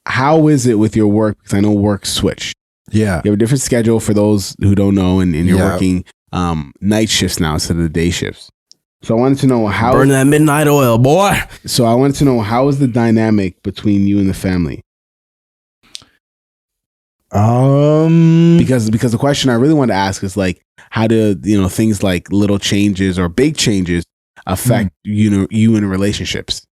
how is it with your work? Because I know work switched. Yeah. You have a different schedule for those who don't know, and you're Yeah. working night shifts now instead of the day shifts. So I wanted to know how. Burn that midnight oil, boy. So I wanted to know, how is the dynamic between you and the family? Because the question I really want to ask is like, how do things like little changes or big changes affect you in relationships,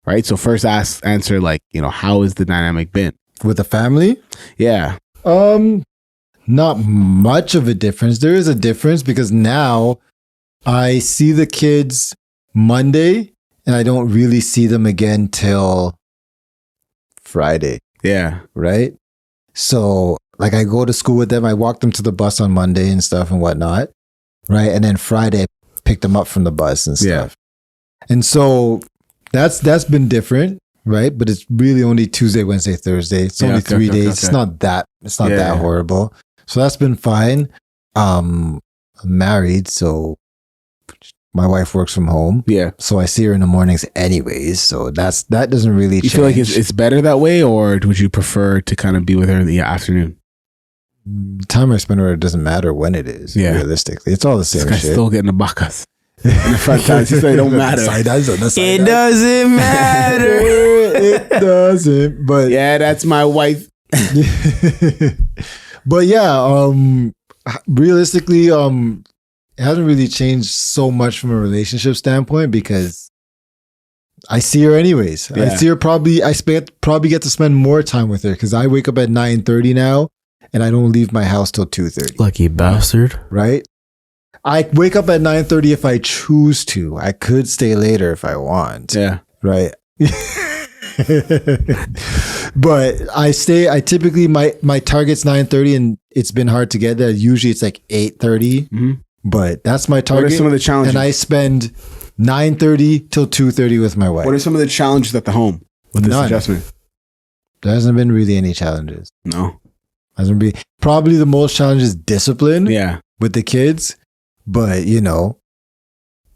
right? So first answer like, how has the dynamic been with the family? Yeah. Not much of a difference. There is a difference because now I see the kids Monday and I don't really see them again till Friday. Yeah. Right? So like I go to school with them, I walk them to the bus on Monday and stuff and whatnot. Right. And then Friday, pick them up from the bus and stuff. Yeah. And so that's been different. Right. But it's really only Tuesday, Wednesday, Thursday. It's only 3 days. It's not that horrible. So that's been fine. I'm married, so my wife works from home. Yeah. So I see her in the mornings anyways. So that doesn't really change. You feel like it's better that way, or would you prefer to kind of be with her in the afternoon? The time I spend with her, it doesn't matter when it is. Yeah. Realistically. It's all the same this guy's shit. still getting the bacas. In the front times, he said it don't matter. It doesn't matter. It doesn't. But Yeah, that's my wife. but yeah, realistically, it hasn't really changed so much from a relationship standpoint because I see her anyways. Yeah. I see her probably get to spend more time with her because I wake up at 9:30 now and I don't leave my house till 2:30. Lucky bastard. Right? I wake up at 9:30 if I choose to. I could stay later if I want. Yeah. Right. But I typically my target's 9:30 and it's been hard to get there. Usually it's like 8:30. Mm-hmm. But that's my What target. are some of the challenges? And I spend 9:30 till 2:30 with my wife. What are some of the challenges at the home with this None. adjustment? There hasn't been really any challenges. No. Hasn't been probably the most challenge is discipline Yeah. with the kids. But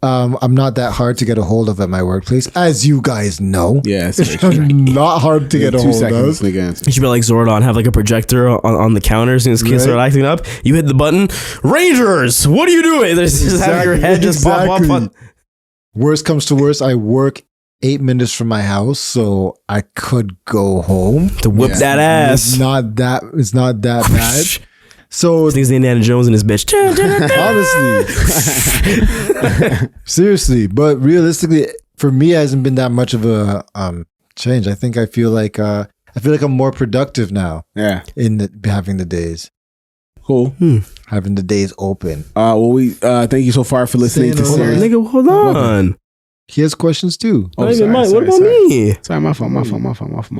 I'm not that hard to get a hold of at my workplace, as you guys know. Yeah. That's very true. I'm not hard to get a 2 hold seconds. of. Make an answer. You should be like Zordon, have like a projector on the counter as soon as kids Right. start acting up. You hit the button, Rangers, what are you doing? There's just have your head just pop up on. Worst comes to worst, I work 8 minutes from my house, so I could go home. To whip Yeah. that ass. It's not that bad. So Things Indiana Jones and his bitch. honestly, seriously, but realistically, for me, it hasn't been that much of a change. I feel like I'm more productive now Yeah. in having the days, Cool. having the days open. Well, we thank you so far for listening to Saying Series. Nigga, hold on. He has questions too. Oh, Not even sorry, mine. sorry, What about sorry. me? Sorry, my fault.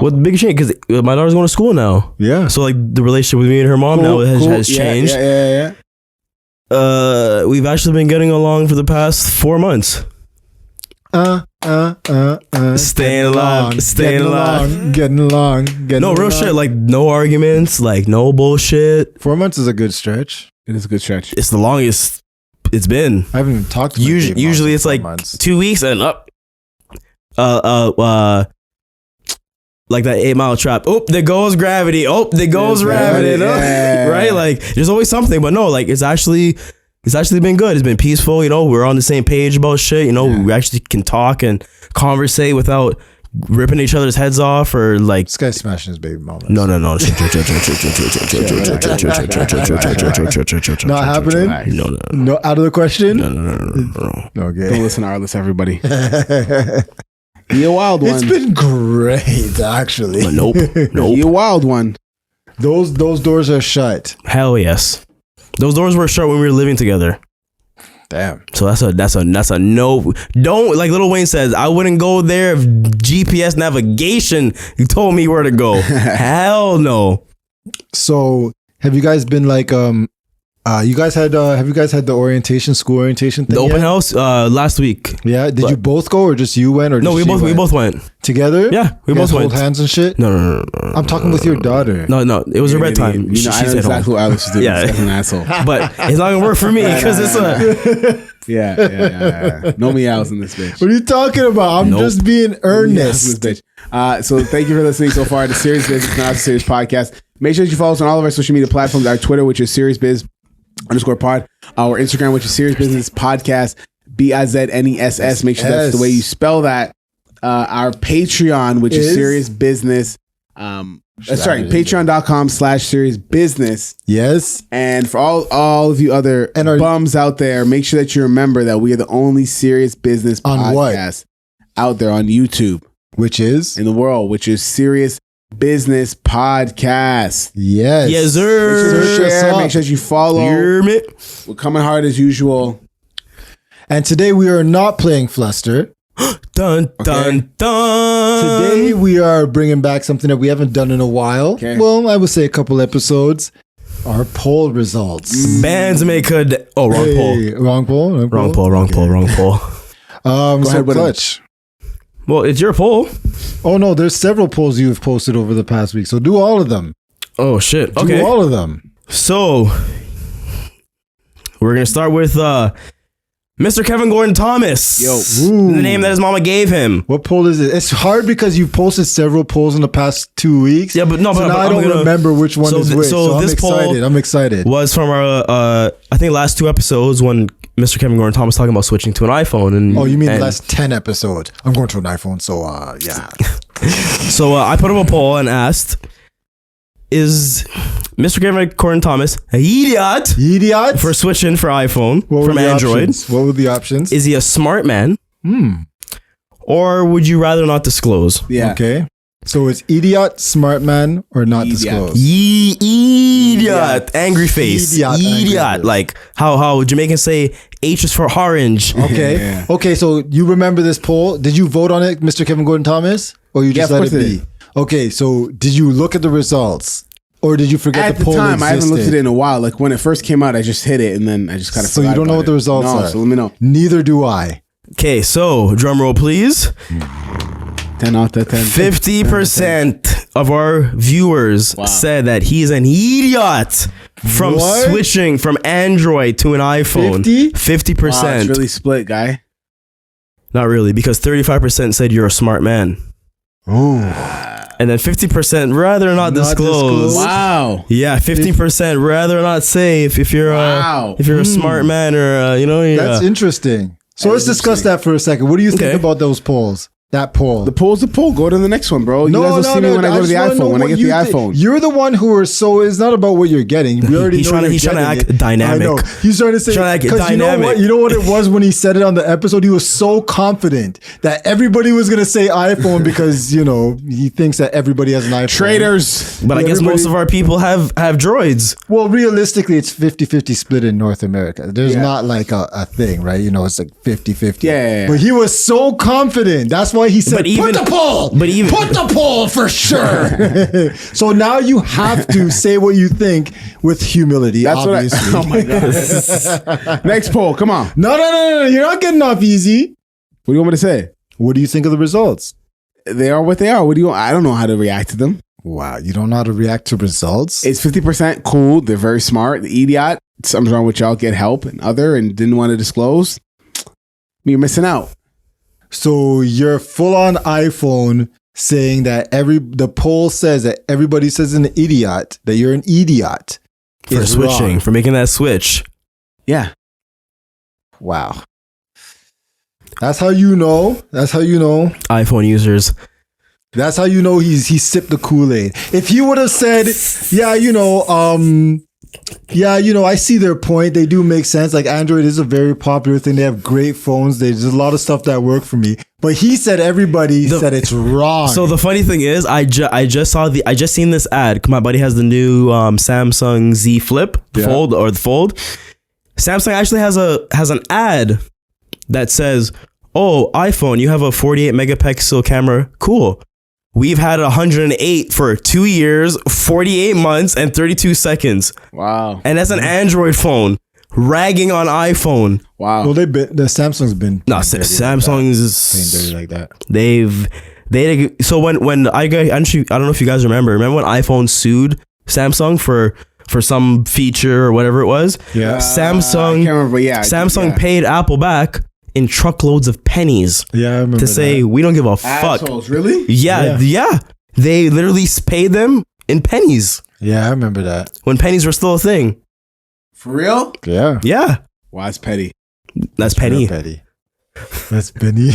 What the big change? Because my daughter's going to school now. Yeah. So like the relationship with me and her mom now has changed. Yeah. We've actually been getting along for the past 4 months. Staying alive. Staying alive. Getting along. No, real shit. Like no arguments. Like no bullshit. 4 months is a good stretch. It is a good stretch. It's the longest it's been. I haven't even talked to my baby mom Usually in it's 4 like months. 2 weeks and up. Like that 8 Mile trap. Oh, there goes gravity. Oh, there goes gravity. Yeah. Right? Like there's always something, but no, like it's actually been good. It's been peaceful. We're on the same page about shit. We actually can talk and conversate without ripping each other's heads off or like. This guy's smashing his baby mama. No. Not happening? No. No, out of the question. Don't Okay. listen to our list, everybody. Be a wild one. It's been great, actually. Nope. Be a wild one. Those doors are shut. Hell yes. Those doors were shut when we were living together. Damn. So that's a no. Don't, like Lil Wayne says, I wouldn't go there if GPS navigation told me where to go. Hell no. So, have you guys been like have you guys had the school orientation thing The open yet? house last week. Yeah, did you both go or just you went or No, just we she both went. together? Yeah, we You guys both went. hold hands and shit? No. I'm talking with your daughter. No, it was a red time. You know, I know stayed home. exactly what Alex is doing. Yeah. He's an asshole. But it's not gonna work for me because it's a. Yeah. No meows in this bitch. What are you talking about? I'm Nope. just being earnest. This bitch. So thank you for listening so far to Serious Business, not the Serious Podcast. Make sure that you follow us on all of our social media platforms. Our Twitter, which is SeriousBiz_pod. Our Instagram, which is Serious Business Podcast. BIZNESS. Make sure that's the way you spell that. Our Patreon, which is Serious Business. Patreon.com/Serious Business. Yes. And for all of you other bums out there, make sure that you remember that we are the only serious business On podcast out there on YouTube Which is? in the world, which is Serious Business Podcast. Yes. Yes, Make sure sir. to share, make sure that you follow. Hear me? We're coming hard as usual. And today we are not playing Fluster. Dun dun dun. Today we are bringing back something that we haven't done in a while. Okay. Well, I would say a couple episodes. Our poll results. bands may could. Oh, wrong poll. Hey, wrong poll. Wrong poll. So ahead with Clutch. Well, it's your poll. Oh no, there's several polls you've posted over the past week. So do all of them. Oh shit. Do Okay. all of them. So we're gonna start with Mr. Kevin Gordon Thomas. Yo. The name that his mama gave him. What poll is it? It's hard because you've posted several polls in the past 2 weeks. Yeah, but no, so but now I'm I don't gonna- remember which one so is th- which. so So I'm this poll- excited. I'm excited. Was from our I think last 2 episodes when Mr. Kevin Gordon Thomas talking about switching to an iPhone and Oh, you mean and the last 10 episodes? I'm going to an iPhone, so yeah. So I put up a poll and asked, is Mr. Kevin Gordon Thomas an idiot for switching for iPhone from Android? What were the options? Is he a smart man? Or would you rather not disclose? Yeah. Okay. So it's idiot, smart man, or not Idiot. disclosed? Idiot. Angry face. Idiot, angry face. Like how Jamaicans say H is for orange. Okay. Yeah. Okay, so you remember this poll? Did you vote on it, Mr. Kevin Gordon Thomas? Or you just Yeah, of let it course I be? did. Okay, so did you look at the results? Or did you forget At the the poll time, I haven't looked existed? at it in a while. Like when it first came out, I just hit it and then I just kind of. So you don't know what the results no, are? So let me know. Neither do I. Okay, so drum roll please. 10 out of 10. 50% of our viewers said that he's an idiot from What? switching from Android to an iPhone. 50? 50%. Wow, it's really split, guy. Not really, because 35% said you're a smart man. And then 50% rather not disclose. Wow. Yeah, 15% rather not say if you're Wow. if you're a smart man or you're That's interesting. So That let's is discuss interesting. that for a second. What do you think Okay. about those polls? That poll. The poll's the poll. Go to the next one, bro. You guys will see me when I go to the iPhone. When I get the iPhone. You're the one who are so. It's not about what you're getting. We already He's know trying to- you're he's trying to getting act it. dynamic. I know. He's trying to say. Trying to act 'cause you know what? dynamic. You know what it was when he said it on the episode. He was so confident that everybody was gonna say iPhone because he thinks that everybody has an iPhone. Traders. But I guess most of our people have droids. Well, realistically, it's 50-50 split in North America. There's Yeah. not like a thing, right? It's like 50-50. Yeah. But he was so confident. That's why he said, But even- put the poll! but even- Put the poll for sure! So now you have to say what you think with humility, That's obviously. what I. Oh my god. Next poll. Come on. No. You're not getting off easy. What do you want me to say? What do you think of the results? They are what they are. What do you? I don't know how to react to them. Wow, you don't know how to react to results? It's 50% cool. They're very smart. The idiot. Something's wrong with y'all. Get help and didn't want to disclose. You're missing out. So you're full on iPhone saying that the poll says that everybody says an idiot, that you're an idiot. For is switching, wrong. for making that switch. Yeah. Wow. That's how you know. That's how you know. iPhone users. That's how you know he sipped the Kool-Aid. If he would have said, I see their point. They do make sense. Like Android is a very popular thing. They have great phones. There's a lot of stuff that work for me. But he said everybody said it's wrong. So the funny thing is, I just seen this ad. My buddy has the new Samsung Z Flip, the Fold. Samsung actually has an ad that says, "Oh, iPhone, you have a 48 megapixel camera. Cool. We've had 108 for 2 years, 48 months, and 32 seconds." Wow. And that's an Android phone ragging on iPhone. Wow. well, the Samsung's been No, playing dirty Samsung's like that. they so when I don't know if you guys remember when iPhone sued Samsung for some feature or whatever it was. Yeah. I Samsung can't remember, but yeah. Samsung yeah. paid Apple back in truckloads of pennies Yeah, I remember to say that. we don't give a fuck. Assholes, really? Yeah. They literally paid them in pennies Yeah, I remember that. when pennies were still a thing. For real? Yeah. Yeah, Wow, it's petty. that's penny. Petty. That's penny.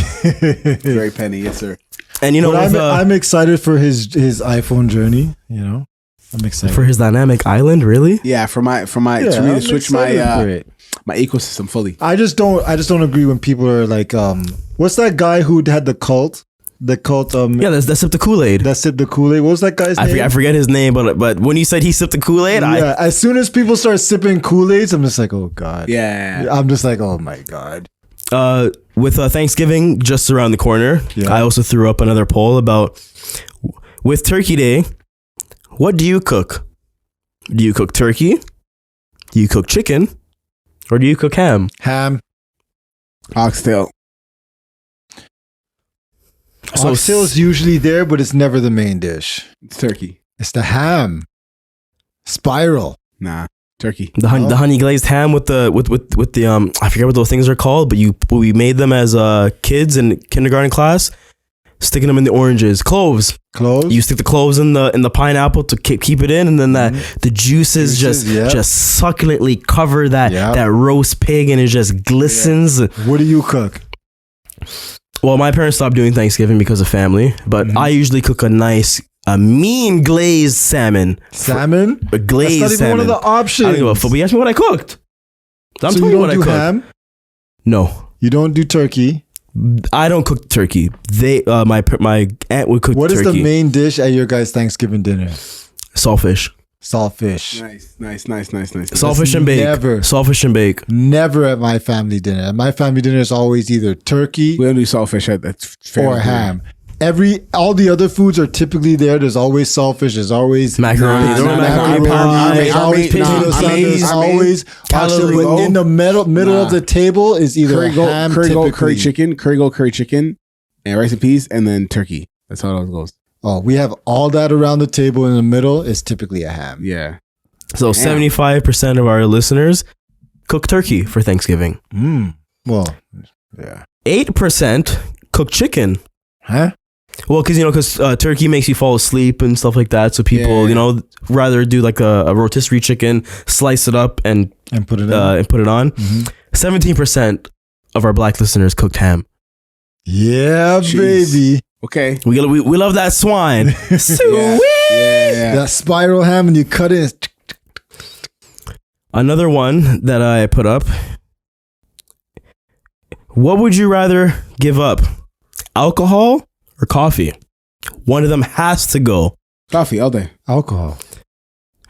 Very penny, yes, sir. And But I'm excited for his iPhone journey. I'm excited for his dynamic island, really. Yeah, for me Yeah, to I'm switch excited for it. my ecosystem fully. I just don't agree when people are like, what's that guy who had the cult? The cult, Yeah, that's sipped the Kool-Aid. that sipped the Kool-Aid. What was that guy's name? I forget his name, but when you said he sipped the Kool-Aid, Yeah, as soon as people start sipping Kool-Aids, I'm just like, oh god. Yeah. I'm just like, oh my god. with Thanksgiving just around the corner, Yeah. I also threw up another poll about with Turkey Day, what do you cook? Do you cook turkey? Do you cook chicken? Or do you cook ham? Ham. Oxtail. So Oxtail's usually there, but it's never the main dish. It's turkey. It's the ham. Spiral. Nah. Turkey. the honey glazed ham with the I forget what those things are called, but we made them as kids in kindergarten class, sticking them in the oranges. Cloves. Cloves. You stick the cloves in the pineapple to keep it in, and then the juices yeah. just succulently cover that Yeah. that roast pig, and it just glistens. What do you cook? Well, my parents stopped doing Thanksgiving because of family, but I usually cook a mean glazed salmon. Salmon? A glazed That's not even salmon. one of the options. I don't give a fuck. But you asked me what I cooked. I'm so telling you you what don't I do cooked. ham? No, You don't do turkey? I don't cook turkey. My aunt would cook What is turkey. the main dish at your guys' Thanksgiving dinner? Saltfish. Saltfish. Nice. Saltfish and bake. Never. Saltfish and bake. Never at my family dinner. At my family dinner is always either turkey We don't do saltfish. That's fair. or ham. All the other foods are typically there. There's always saltfish. There's always Macaroni. Nah, Don't nah, macaroni nah, pie. There's always potato salad. Always calorie actually, go. in the middle of the table is either ham, curry typically. curry chicken, and rice and peas, and then turkey. That's how it goes. Oh, we have all that around the table. In the middle is typically a ham. Yeah. So 75% of our listeners cook turkey for Thanksgiving. Well, yeah. 8% cook chicken. Huh? Well, because turkey makes you fall asleep and stuff like that. So people, Yeah. rather do like a rotisserie chicken, slice it up and And put it in. and put it on. 17% of our black listeners cooked ham. Yeah, Jeez. baby. Okay. We love that swine. Sweet. Yeah. That spiral ham and you cut it. Another one that I put up. What would you rather give up? Alcohol or coffee? One of them has to go. Coffee all day. Alcohol.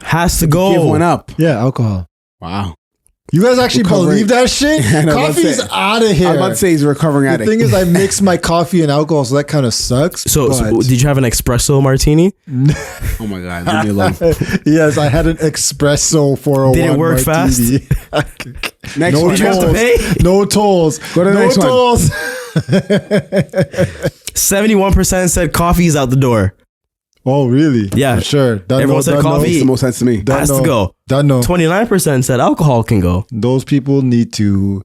Has to go. Give one up. Yeah, alcohol. Wow. You guys actually Recovering. believe that shit? I know, I was about to Coffee's say- out of here. I was about to say he's a recovering the addict. thing is, I mix my coffee and alcohol, so that kind of sucks. So but- did you have an espresso martini? Oh my god, leave me alone. yes, I had an espresso 401 Did it work martini. Next No one. Did you have to tolls. pay? No tolls. Go to the no next one. tolls. 71% said coffee's out the door. Oh, really? Yeah. For sure. Done Everyone said coffee. Makes the most sense to me. Done Has to know. go. Done know. 29% said alcohol can go. Those people need to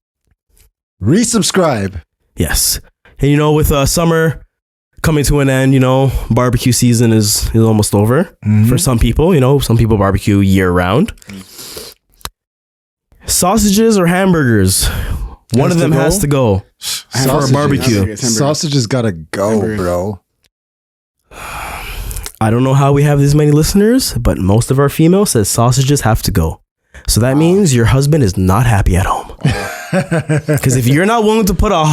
resubscribe. Yes. And with summer coming to an end, barbecue season is almost over for some people. Some people barbecue year round. Sausages or hamburgers? One Has of them to go? has to go for a Sausages. barbecue. Hamburgers. Sausages gotta go, Hamburgers. bro. I don't know how we have this many listeners, but most of our females says sausages have to go. So that means your husband is not happy at home. Because if you're not willing to put a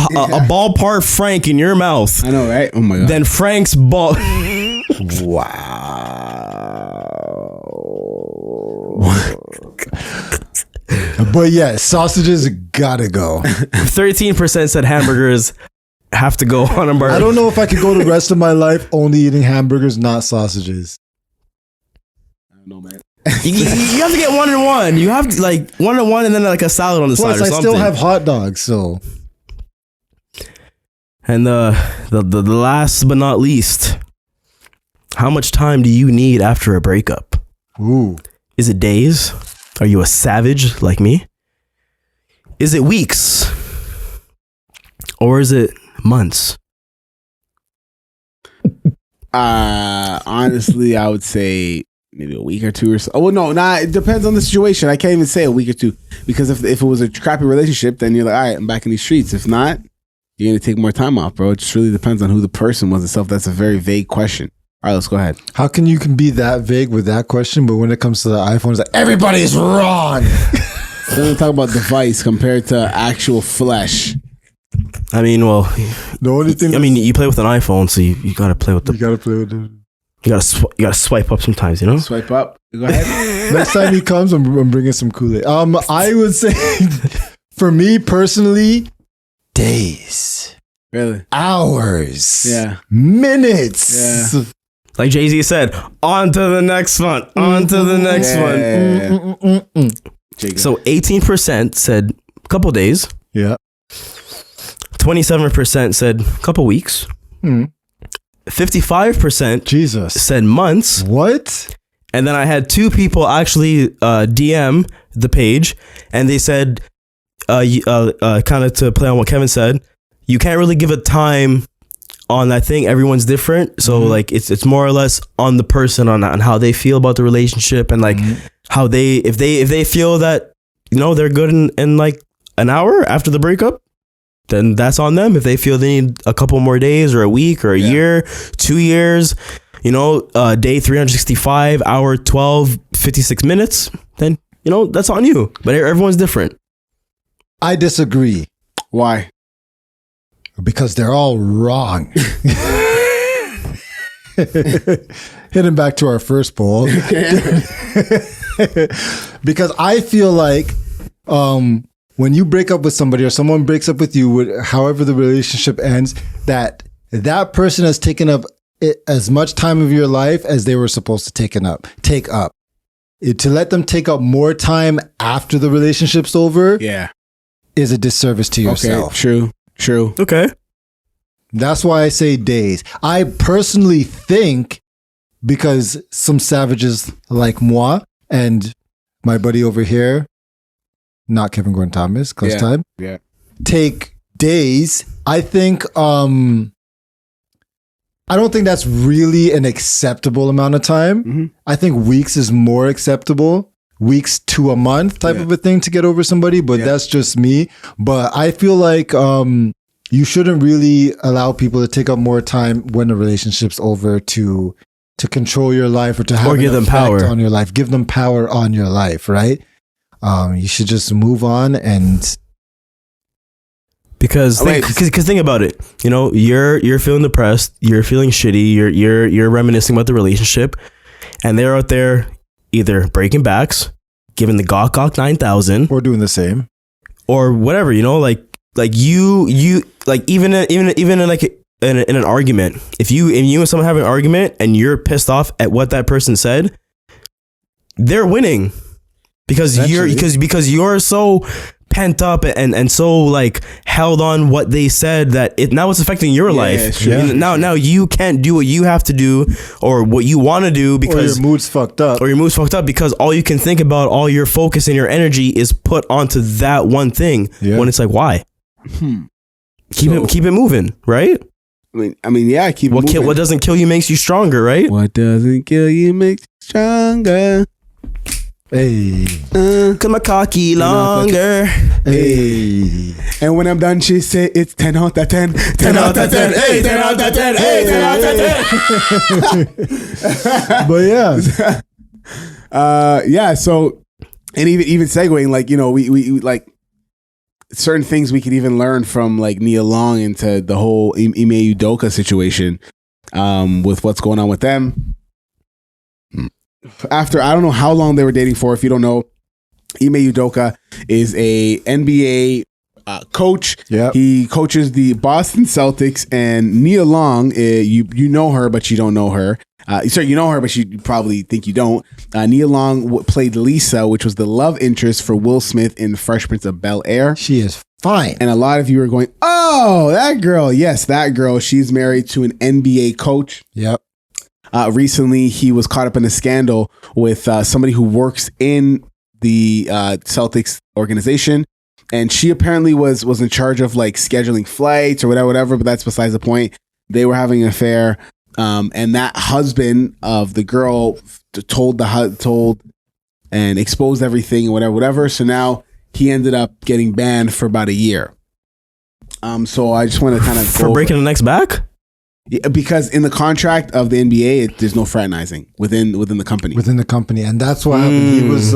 ballpark Frank in your mouth, I know, right? Oh my god. then Frank's ball. But yeah, sausages gotta go. 13% said hamburgers have to go on a burger. I don't know if I could go the rest of my life only eating hamburgers, not sausages. I don't know, man. You have to get one and one. You have to like one and one, and then like a salad on the Plus, side or I something. still have hot dogs, so And the last but not least, how much time do you need after a breakup? ooh. Is it days? Are you a savage like me? Is it weeks? Or is it months? Honestly, I would say maybe a week or two or so. Oh, well, no, it depends on the situation. I can't even say a week or two because if it was a crappy relationship, then you're like, all right, I'm back in these streets. If not, you're going to take more time off, bro. It just really depends on who the person was itself. That's a very vague question. All right, let's go ahead. How can you be that vague with that question, but when it comes to the iPhone, it's like everybody's wrong. Then we talk about device compared to actual flesh. I mean, well, The only thing you play with an iPhone, so you gotta play with you gotta play with it. you gotta swipe up sometimes, Swipe up. Go ahead. Next time he comes, I'm bringing some Kool-Aid. I would say, for me personally, days, Really? hours, Yeah. minutes. Yeah. Like Jay-Z said, on to the next one, on to the next one. Jacob. So 18% said a couple days. Yeah. 27% said a couple weeks. 55% Jesus. said months. What? And then I had two people actually DM the page, and they said, kind of to play on what Kevin said, you can't really give a time on that thing. Everyone's different, so like it's more or less on the person on how they feel about the relationship, and like how if they feel that they're good in like an hour after the breakup, then that's on them. If they feel they need a couple more days or a week or a year, 2 years, day 365, hour 12, 56 minutes, then, that's on you. But everyone's different. I disagree. Why? Because they're all wrong. Hitting back to our first poll. Because I feel like when you break up with somebody or someone breaks up with you, however the relationship ends, that person has taken up as much time of your life as they were supposed to take up. To let them take up more time after the relationship's over is a disservice to yourself. Okay, true. Okay. That's why I say days. I personally think, because some savages like moi and my buddy over here, not Kevin Gordon Thomas, close time, take days. I think, I don't think that's really an acceptable amount of time. Mm-hmm. I think weeks is more acceptable. Weeks to a month type of a thing to get over somebody, but that's just me. But I feel like you shouldn't really allow people to take up more time when the relationship's over to control your life or to have give them power on your life. Give them power on your life, right? You should just move on and because think about it. You're feeling depressed, you're feeling shitty, you're reminiscing about the relationship, and they're out there either breaking backs, giving the Gawk 9000, or doing the same, or whatever. Like you even in like in an argument, if you and someone have an argument and you're pissed off at what that person said, they're winning because you're so pent up and so like held on what they said that now it's affecting your life. Now you can't do what you have to do or what you want to do because your mood's fucked up. Because all you can think about, all your focus and your energy is put onto that one thing. When it's like, why? Keep it moving, right? I mean, keep it moving. What doesn't kill you makes you stronger, right? What doesn't kill you makes you stronger. Hey, cut my cocky longer. Hey, and when I'm done, she say it's 10 out of 10. 10 out of 10. Hey, 10 out of 10. Hey, 10 out of 10. But So, and even segueing, like, we like certain things we could even learn from like Nia Long into the whole Ime Udoka situation, with what's going on with them. After, I don't know how long they were dating for. If you don't know, Ime Udoka is a NBA coach. Yep. He coaches the Boston Celtics, and Nia Long, you know her, but you don't know her. You know her, but you probably think you don't. Nia Long played Lisa, which was the love interest for Will Smith in Fresh Prince of Bel-Air. She is fine. And a lot of you are going, oh, that girl. Yes, that girl. She's married to an NBA coach. Yep. Recently, he was caught up in a scandal with somebody who works in the Celtics organization. And she apparently was in charge of like scheduling flights or whatever, but that's besides the point. They were having an affair. And that husband of the girl told and exposed everything and whatever. So now he ended up getting banned for about a year. So I just want to kind of for breaking the neck's back. Yeah, because in the contract of the NBA, there's no fraternizing within the company. And that's what happened. He was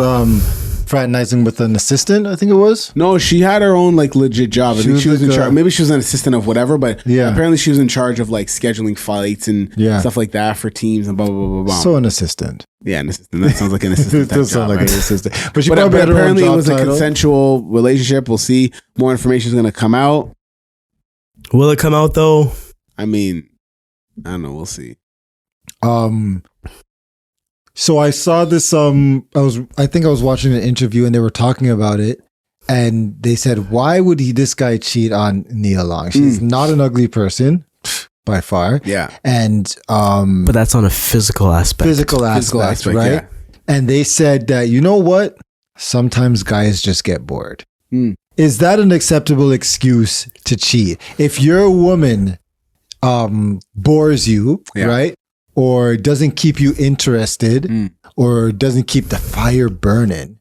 fraternizing with an assistant, I think it was. No, she had her own like legit job. I think she was in charge. Maybe she was an assistant of whatever, but apparently she was in charge of like scheduling flights and stuff like that for teams and blah blah blah blah. So an assistant. Yeah, an assistant. That sounds like an assistant. It does sound like an assistant. But but apparently it was a consensual relationship. We'll see. More information is going to come out. Will it come out though? I mean, I don't know. We'll see. So I saw this. I think I was watching an interview and they were talking about it, and they said, "Why would this guy cheat on Nia Long? She's not an ugly person by far." Yeah, and but that's on a physical aspect. Physical aspect, right? Yeah. And they said that, you know what? Sometimes guys just get bored. Is that an acceptable excuse to cheat? If your woman bores you, right? Or doesn't keep you interested, or doesn't keep the fire burning,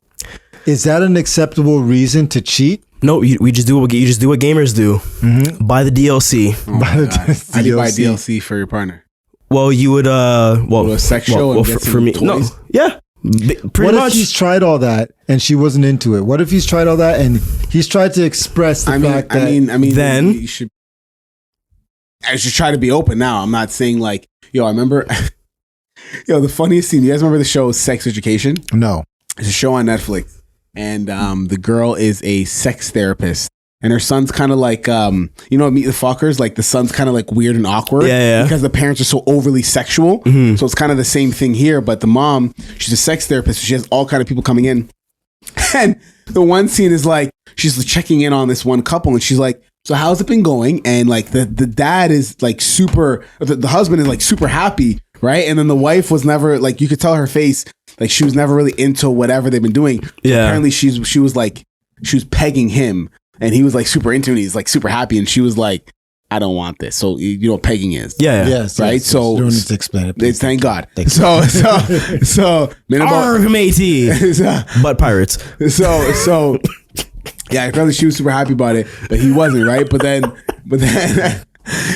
is that an acceptable reason to cheat? No, we just do what gamers do. Buy the DLC. Oh my God. How do you buy DLC for your partner? Well, you would a sex show and get for me. toys? No, yeah, pretty What much. if he's tried all that and she wasn't into it? What if he's tried all that and he's tried to express the fact that I mean, then you should. I should try to be open now. I'm not saying like, yo, I remember, the funniest scene. You guys remember the show Sex Education? no. It's a show on Netflix, and the girl is a sex therapist, and her son's kind of like, Meet the Fockers. Like the son's kind of like weird and awkward, Yeah. because the parents are so overly sexual. So it's kind of the same thing here. But the mom, she's a sex therapist. So she has all kind of people coming in, and the one scene is like she's checking in on this one couple, and she's like, so how's it been going? And like the dad is like super, the husband is like super happy, right? And then the wife was never like, you could tell her face, like she was never really into whatever they've been doing. So Yeah. apparently she was pegging him, and he was like super into it. He's like super happy, and she was like, I don't want this. So you know what pegging is. yeah. Yes. Right? Yes, So- you don't need to explain it. It's, thank God. Thank you. So Arg, matey. But pirates. So yeah, apparently she was super happy about it, but he wasn't, right? But then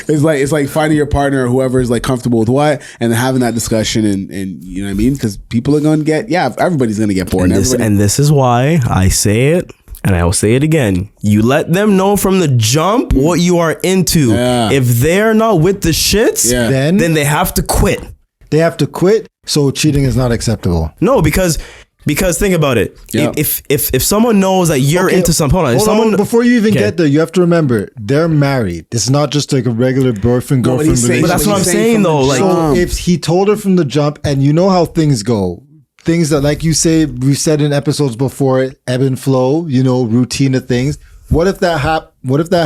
it's like finding your partner or whoever is like comfortable with what, and then having that discussion, and you know what I mean? Because people are gonna get, everybody's gonna get bored. And this is why I say it, and I will say it again. You let them know from the jump what you are into. Yeah. If they're not with the shits, Yeah. Then then they have to quit. they have to quit. So cheating is not acceptable. No, because think about it. Yeah. If someone knows that you're Okay, into something, hold on. If Hold on, someone before you even Okay. get there, you have to remember they're married. It's not just like a regular boyfriend No, but girlfriend he's saying- But relationship. that's what I'm he's saying from the though. Like, jump. So if he told her from the jump, and you know how things go, things that, like you say, we've said in episodes before, ebb and flow, routine of things. What if that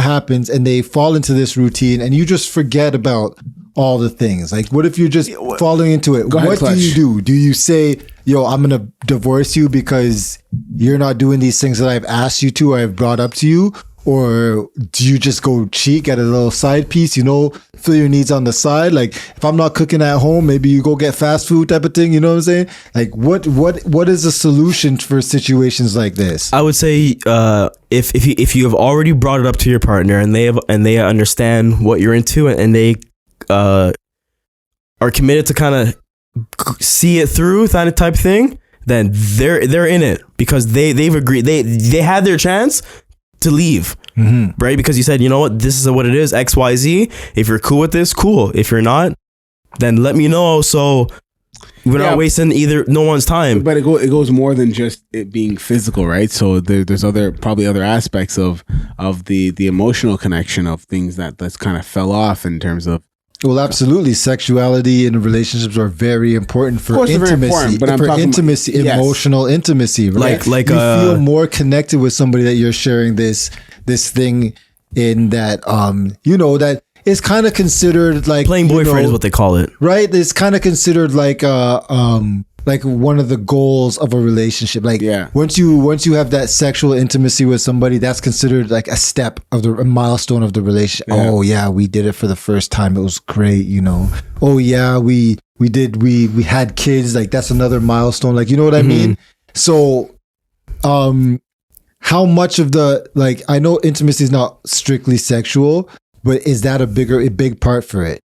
happens and they fall into this routine and you just forget about all the things? Like, what if you're just falling into it? Go ahead, What Clutch. do you do? Do you say, yo, I'm going to divorce you because you're not doing these things that I've asked you to or I've brought up to you? Or do you just go cheat, get a little side piece, fill your needs on the side? Like, if I'm not cooking at home, maybe you go get fast food type of thing. You know what I'm saying? Like, what is the solution for situations like this? I would say if you have already brought it up to your partner and they understand what you're into and they are committed to kind of see it through that type of thing, then they're in it because they've agreed, they had their chance to leave, right? Because you said, you know what, this is what it is, XYZ. If you're cool with this, cool. If you're not, then let me know, so we're not wasting no one's time. But it goes more than just it being physical, right? So there's probably other aspects of the emotional connection of things that's kind of fell off in terms of. Well, absolutely. Sexuality and relationships are very important for course they're very intimacy. important, but I'm talking intimacy, about- yes. emotional intimacy, right? Like you feel more connected with somebody that you're sharing this thing in, that that is kind of considered like Playing boyfriend is what they call it. right? It's kind of considered like one of the goals of a relationship. Like, Yeah. once you have that sexual intimacy with somebody, that's considered like a milestone of the relationship. Yeah. Oh yeah, we did it for the first time. It was great, Oh yeah, we had kids. Like, that's another milestone. Like, you know what I mean? So, how much of I know intimacy is not strictly sexual, but is that a big part for it?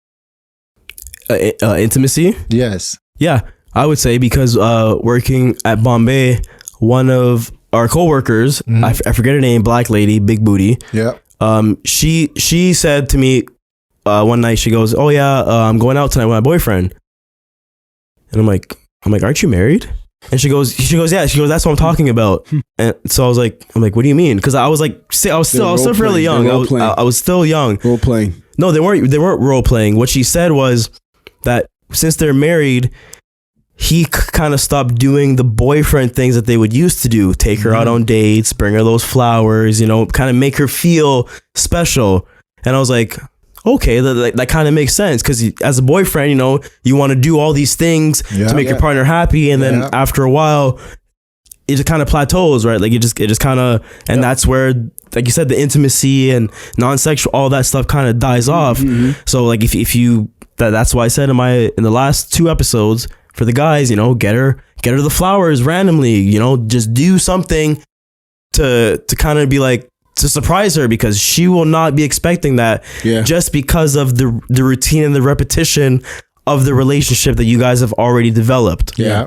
Intimacy. Yes. Yeah, I would say, because working at Bombay, one of our coworkers, I forget her name, black lady, big booty. Yeah. She said to me one night, she goes, "Oh yeah, I'm going out tonight with my boyfriend," and I'm like, "Aren't you married?" And she goes, "Yeah." She goes, "That's what I'm talking about." And so I'm like, "What do you mean?" Because I was still fairly young. I was still young. Role playing. No, they weren't role playing. What she said was that since they're married, he kind of stopped doing the boyfriend things that they would used to do. Take her out on dates, bring her those flowers, kind of make her feel special. And I was like, okay, that kind of makes sense, because as a boyfriend, you want to do all these things to make your partner happy, and then after a while, it just kind of plateaus, right? Like it just kind of, and that's where, like you said, the intimacy and non-sexual, all that stuff kind of dies off. So like if you that's why I said in the last 2 episodes, for the guys, get her the flowers randomly, just do something to kind of be like, to surprise her, because she will not be expecting that just because of the routine and the repetition of the relationship that you guys have already developed. Yeah.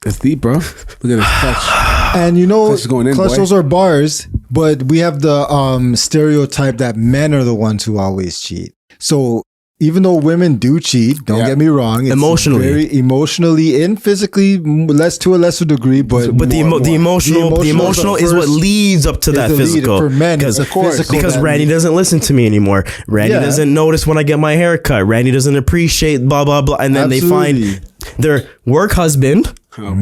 It's deep, bro. Look at this touch. And you know, going in, Clutch, those are bars, but we have the stereotype that men are the ones who always cheat. So even though women do cheat, don't get me wrong, it's very emotionally and physically, to a lesser degree, but the emotional is what leads up to that physical. For men, because Randy doesn't listen to me anymore. Randy doesn't notice when I get my hair cut. Randy doesn't appreciate blah blah blah, and then they find their work husband. Oh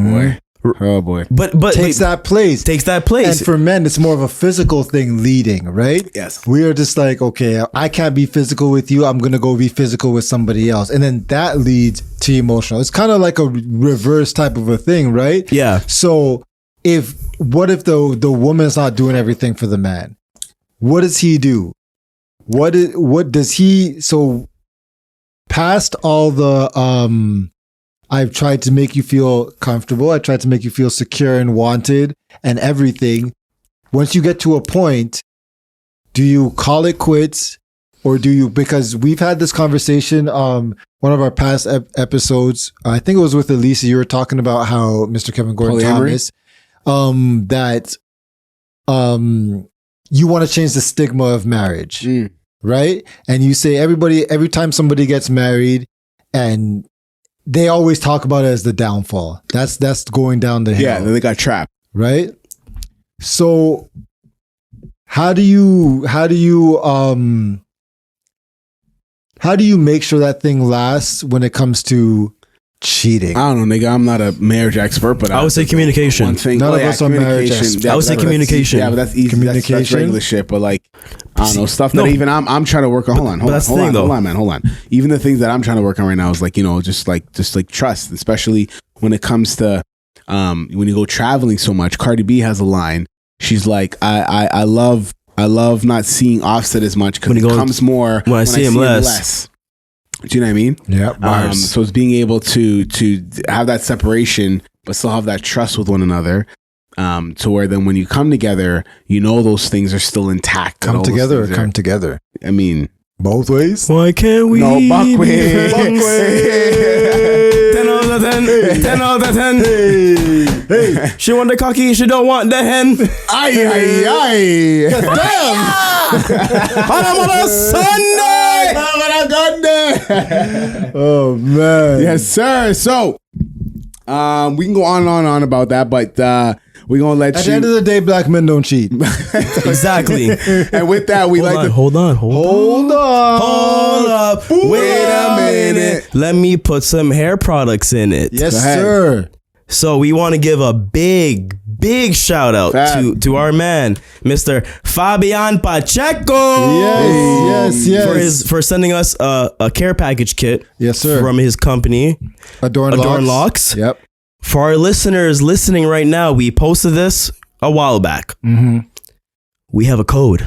boy. But takes that place. And for men, it's more of a physical thing leading, right? Yes. We are just like, okay, I can't be physical with you. I'm going to go be physical with somebody else. And then that leads to emotional. It's kind of like a reverse type of a thing, right? Yeah. So what if the woman's not doing everything for the man? What does he do? What does he, so past all the, I've tried to make you feel comfortable. I tried to make you feel secure and wanted and everything. Once you get to a point, do you call it quits, or do you, because we've had this conversation, one of our past episodes, I think it was with Elisa, you were talking about how Mr. Kevin Gordon Thomas, that you want to change the stigma of marriage, right? And you say every time somebody gets married, and they always talk about it as the downfall. That's going down the hill. Yeah, they got trapped. Right? So how do you make sure that thing lasts when it comes to cheating? I don't know, nigga. I'm not a marriage expert, but I would say communication. One thing, none of us are marriage experts. I would say communication. Yeah, but that's easy. Communication. That's regular shit. But like, I don't know, stuff that even I'm trying to work on. Hold on, man. Even the things that I'm trying to work on right now is like, just like trust, especially when it comes to when you go traveling so much. Cardi B has a line. She's like, I love not seeing Offset as much because it comes more when I see him less. Do you know what I mean? Yeah. So it's being able to have that separation, but still have that trust with one another, to where then when you come together, those things are still intact. Come together. I mean, both ways. Why can't we? No, Buckway. 10 out of 10. 10 out of 10. Hey. She want the cocky, she don't want the hen. Aye. Damn. On a Sunday. Oh man. Yes, sir. So we can go on and on about that, but we're gonna let at the end of the day, black men don't cheat. Exactly. And with that, hold up. Wait a minute. Let me put some hair products in it. Yes, sir. So we want to give a big shout out to our man, Mr. Fabian Pacheco. Yes. For sending us a care package kit. Yes, sir. From his company, Adorn Locks. Yep. For our listeners listening right now, we posted this a while back. Mm-hmm. We have a code.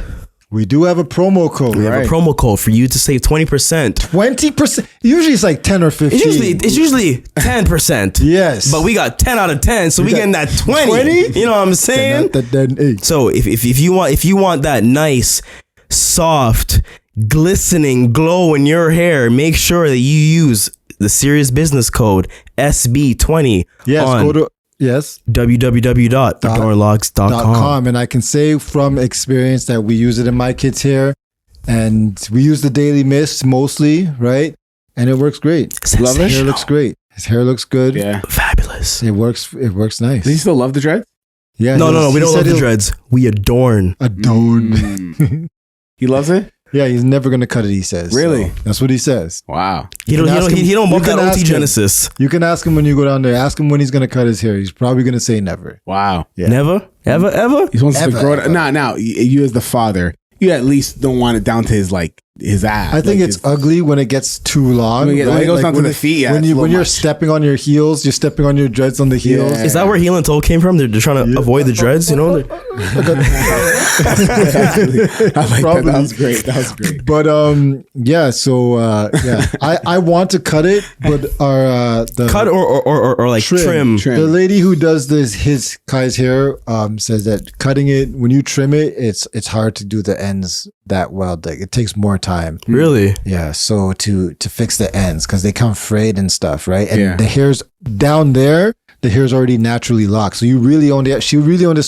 We do have a promo code. We have a promo code for you to save 20%. 20%? Usually it's like 10 or 15. It's usually 10%. Yes. But we got 10 out of 10, so we getting that 20. 20? You know what I'm saying? So if you want that nice, soft, glistening glow in your hair, make sure that you use the Serious Business code SB20 go to www.adornlocks.com. And I can say from experience that we use it in my kids' hair, and we use the Daily Mist mostly, right? And it works great. Love it. His hair looks great. His hair looks good. Yeah. Fabulous. It works nice. Does he still love the dreads? Yeah. No, we don't love the dreads. We adorn. He loves it? Yeah, he's never gonna cut it, he says. Really? So that's what he says. Wow. He don't bump that OT Genesis. You can ask him when you go down there. Ask him when he's gonna cut his hair. He's probably gonna say never. Wow. Yeah. Never? Ever? He wants to grow it. Now, you as the father, you at least don't want it down to his like his ass. I think Like, it's ugly when it gets too long. When it right? goes down to when the feet, yeah, when it's a you little when you're much. stepping on your heels, you're stepping on your dreads on the heels. Yeah. Is that where heel and toe came from? They're trying to avoid the dreads, you know? I like that. That was great. That was great. But yeah. So yeah, I want to cut it, but the Cut or like trim. The lady who does this Kai's hair says that cutting it, when you trim it, it's hard to do the ends that well. Like it takes more time. Really? Yeah. So to fix the ends because they come frayed and stuff, right? And Yeah. the hair's down there. The hair's already naturally locked. So she really only has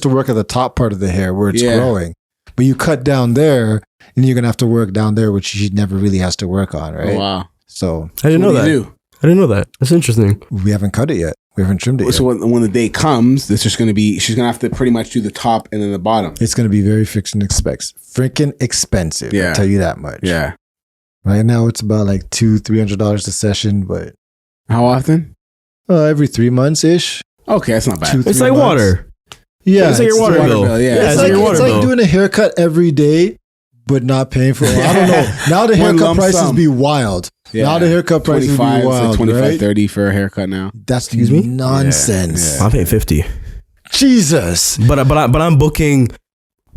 to work at the top part of the hair where it's growing. But you cut down there, and you're gonna have to work down there, which she never really has to work on, right? Oh, wow. So I didn't know What that. do you do? I didn't know that. That's interesting. we haven't cut it yet. We haven't trimmed it yet. So when the day comes, it's just going to be, she's going to have to pretty much do the top and then the bottom. It's going to be very freaking expensive. Yeah. I'll tell you that much. Yeah. Right now it's about like $200-$300 a session, but How often? every 3 months ish. Okay, that's not bad. 2-3 It's like months. water. Yeah, It's like your water bill. bill, yeah. Yeah, It's, it's like, like your water it's like bill. doing a haircut every day, but not paying for it. I don't know. Now the One haircut lump prices sum. be wild. Yeah. Now the haircut prices be 25, wild, like 25, right? 30 for a haircut now. That's Excuse me? nonsense. I'm paying 50. Jesus. But I'm booking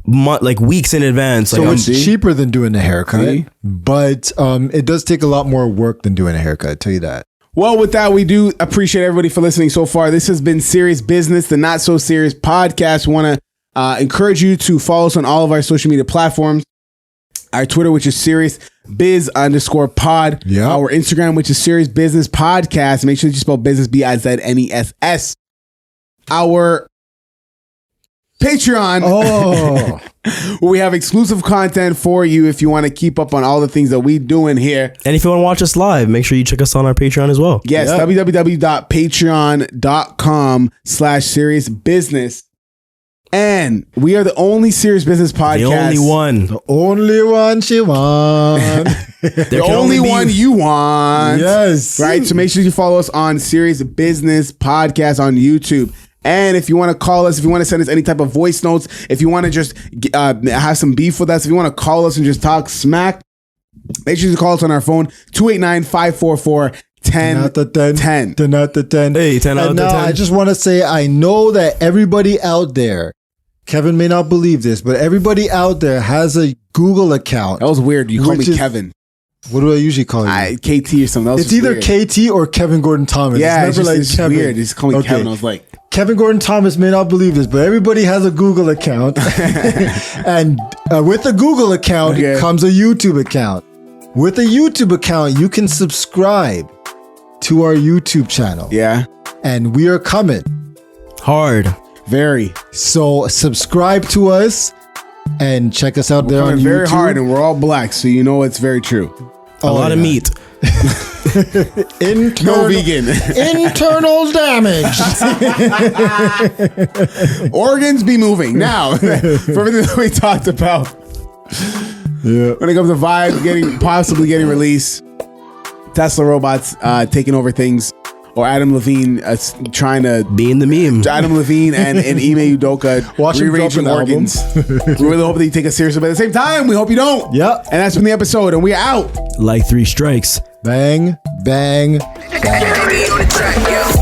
like weeks in advance. Like So I'm, it's cheaper than doing a haircut, See? but it does take a lot more work than doing a haircut. I tell you that. Well, with that, we do appreciate everybody for listening so far. This has been Serious Business, the Not So Serious podcast. We want to encourage you to follow us on all of our social media platforms. Our Twitter, which is serious_biz_pod. Yeah. Our Instagram, which is Serious Business Podcast. Make sure that you spell business BIZNESS. Our Patreon, Oh, where we have exclusive content for you if you want to keep up on all the things that we doing here. and if you want to watch us live, make sure you check us on our Patreon as well. Yes, Yeah. www.patreon.com/seriousbusiness. And we are the only serious business podcast. The only one. the only one she wants. The only one you want. Yes. Right? So make sure you follow us on Serious Business Podcast on YouTube. And if you want to call us, if you want to send us any type of voice notes, if you want to just have some beef with us, if you want to call us and just talk smack, make sure you call us on our phone, 289-544-1010. Not the 10. 10 out of 10. Hey, 10 out And of now 10. I just want to say, I know that everybody out there, Kevin may not believe this, but everybody out there has a Google account. That was weird. You called me Which is- Kevin. What do I usually call you? KT or something. That was It's either weird. KT or Kevin Gordon Thomas. Yeah, it's it's never just like Kevin. weird. Just call me Okay. Kevin. I was like, Kevin Gordon Thomas may not believe this, but everybody has a Google account. And with a Google account Okay. comes a YouTube account. With a YouTube account, you can subscribe to our YouTube channel. yeah, And we are coming. Hard. very. So subscribe to us and check us out there on Coming YouTube. very hard, and we're all black, so you know it's very true. A lot of yeah. meat. No vegan. Internal damage. Organs be moving. Now, for everything that we talked about, Yeah. when it comes to Vibe possibly getting released, Tesla robots taking over things, or Adam Levine trying to Being the meme. Adam Levine and Ime Udoka Watch him drop rearranging an organs. We really hope that you take us seriously, but at the same time, we hope you don't. Yep. And that's been the episode, and we are out. Like 3 strikes. Bang, bang. Carry on the track, yo.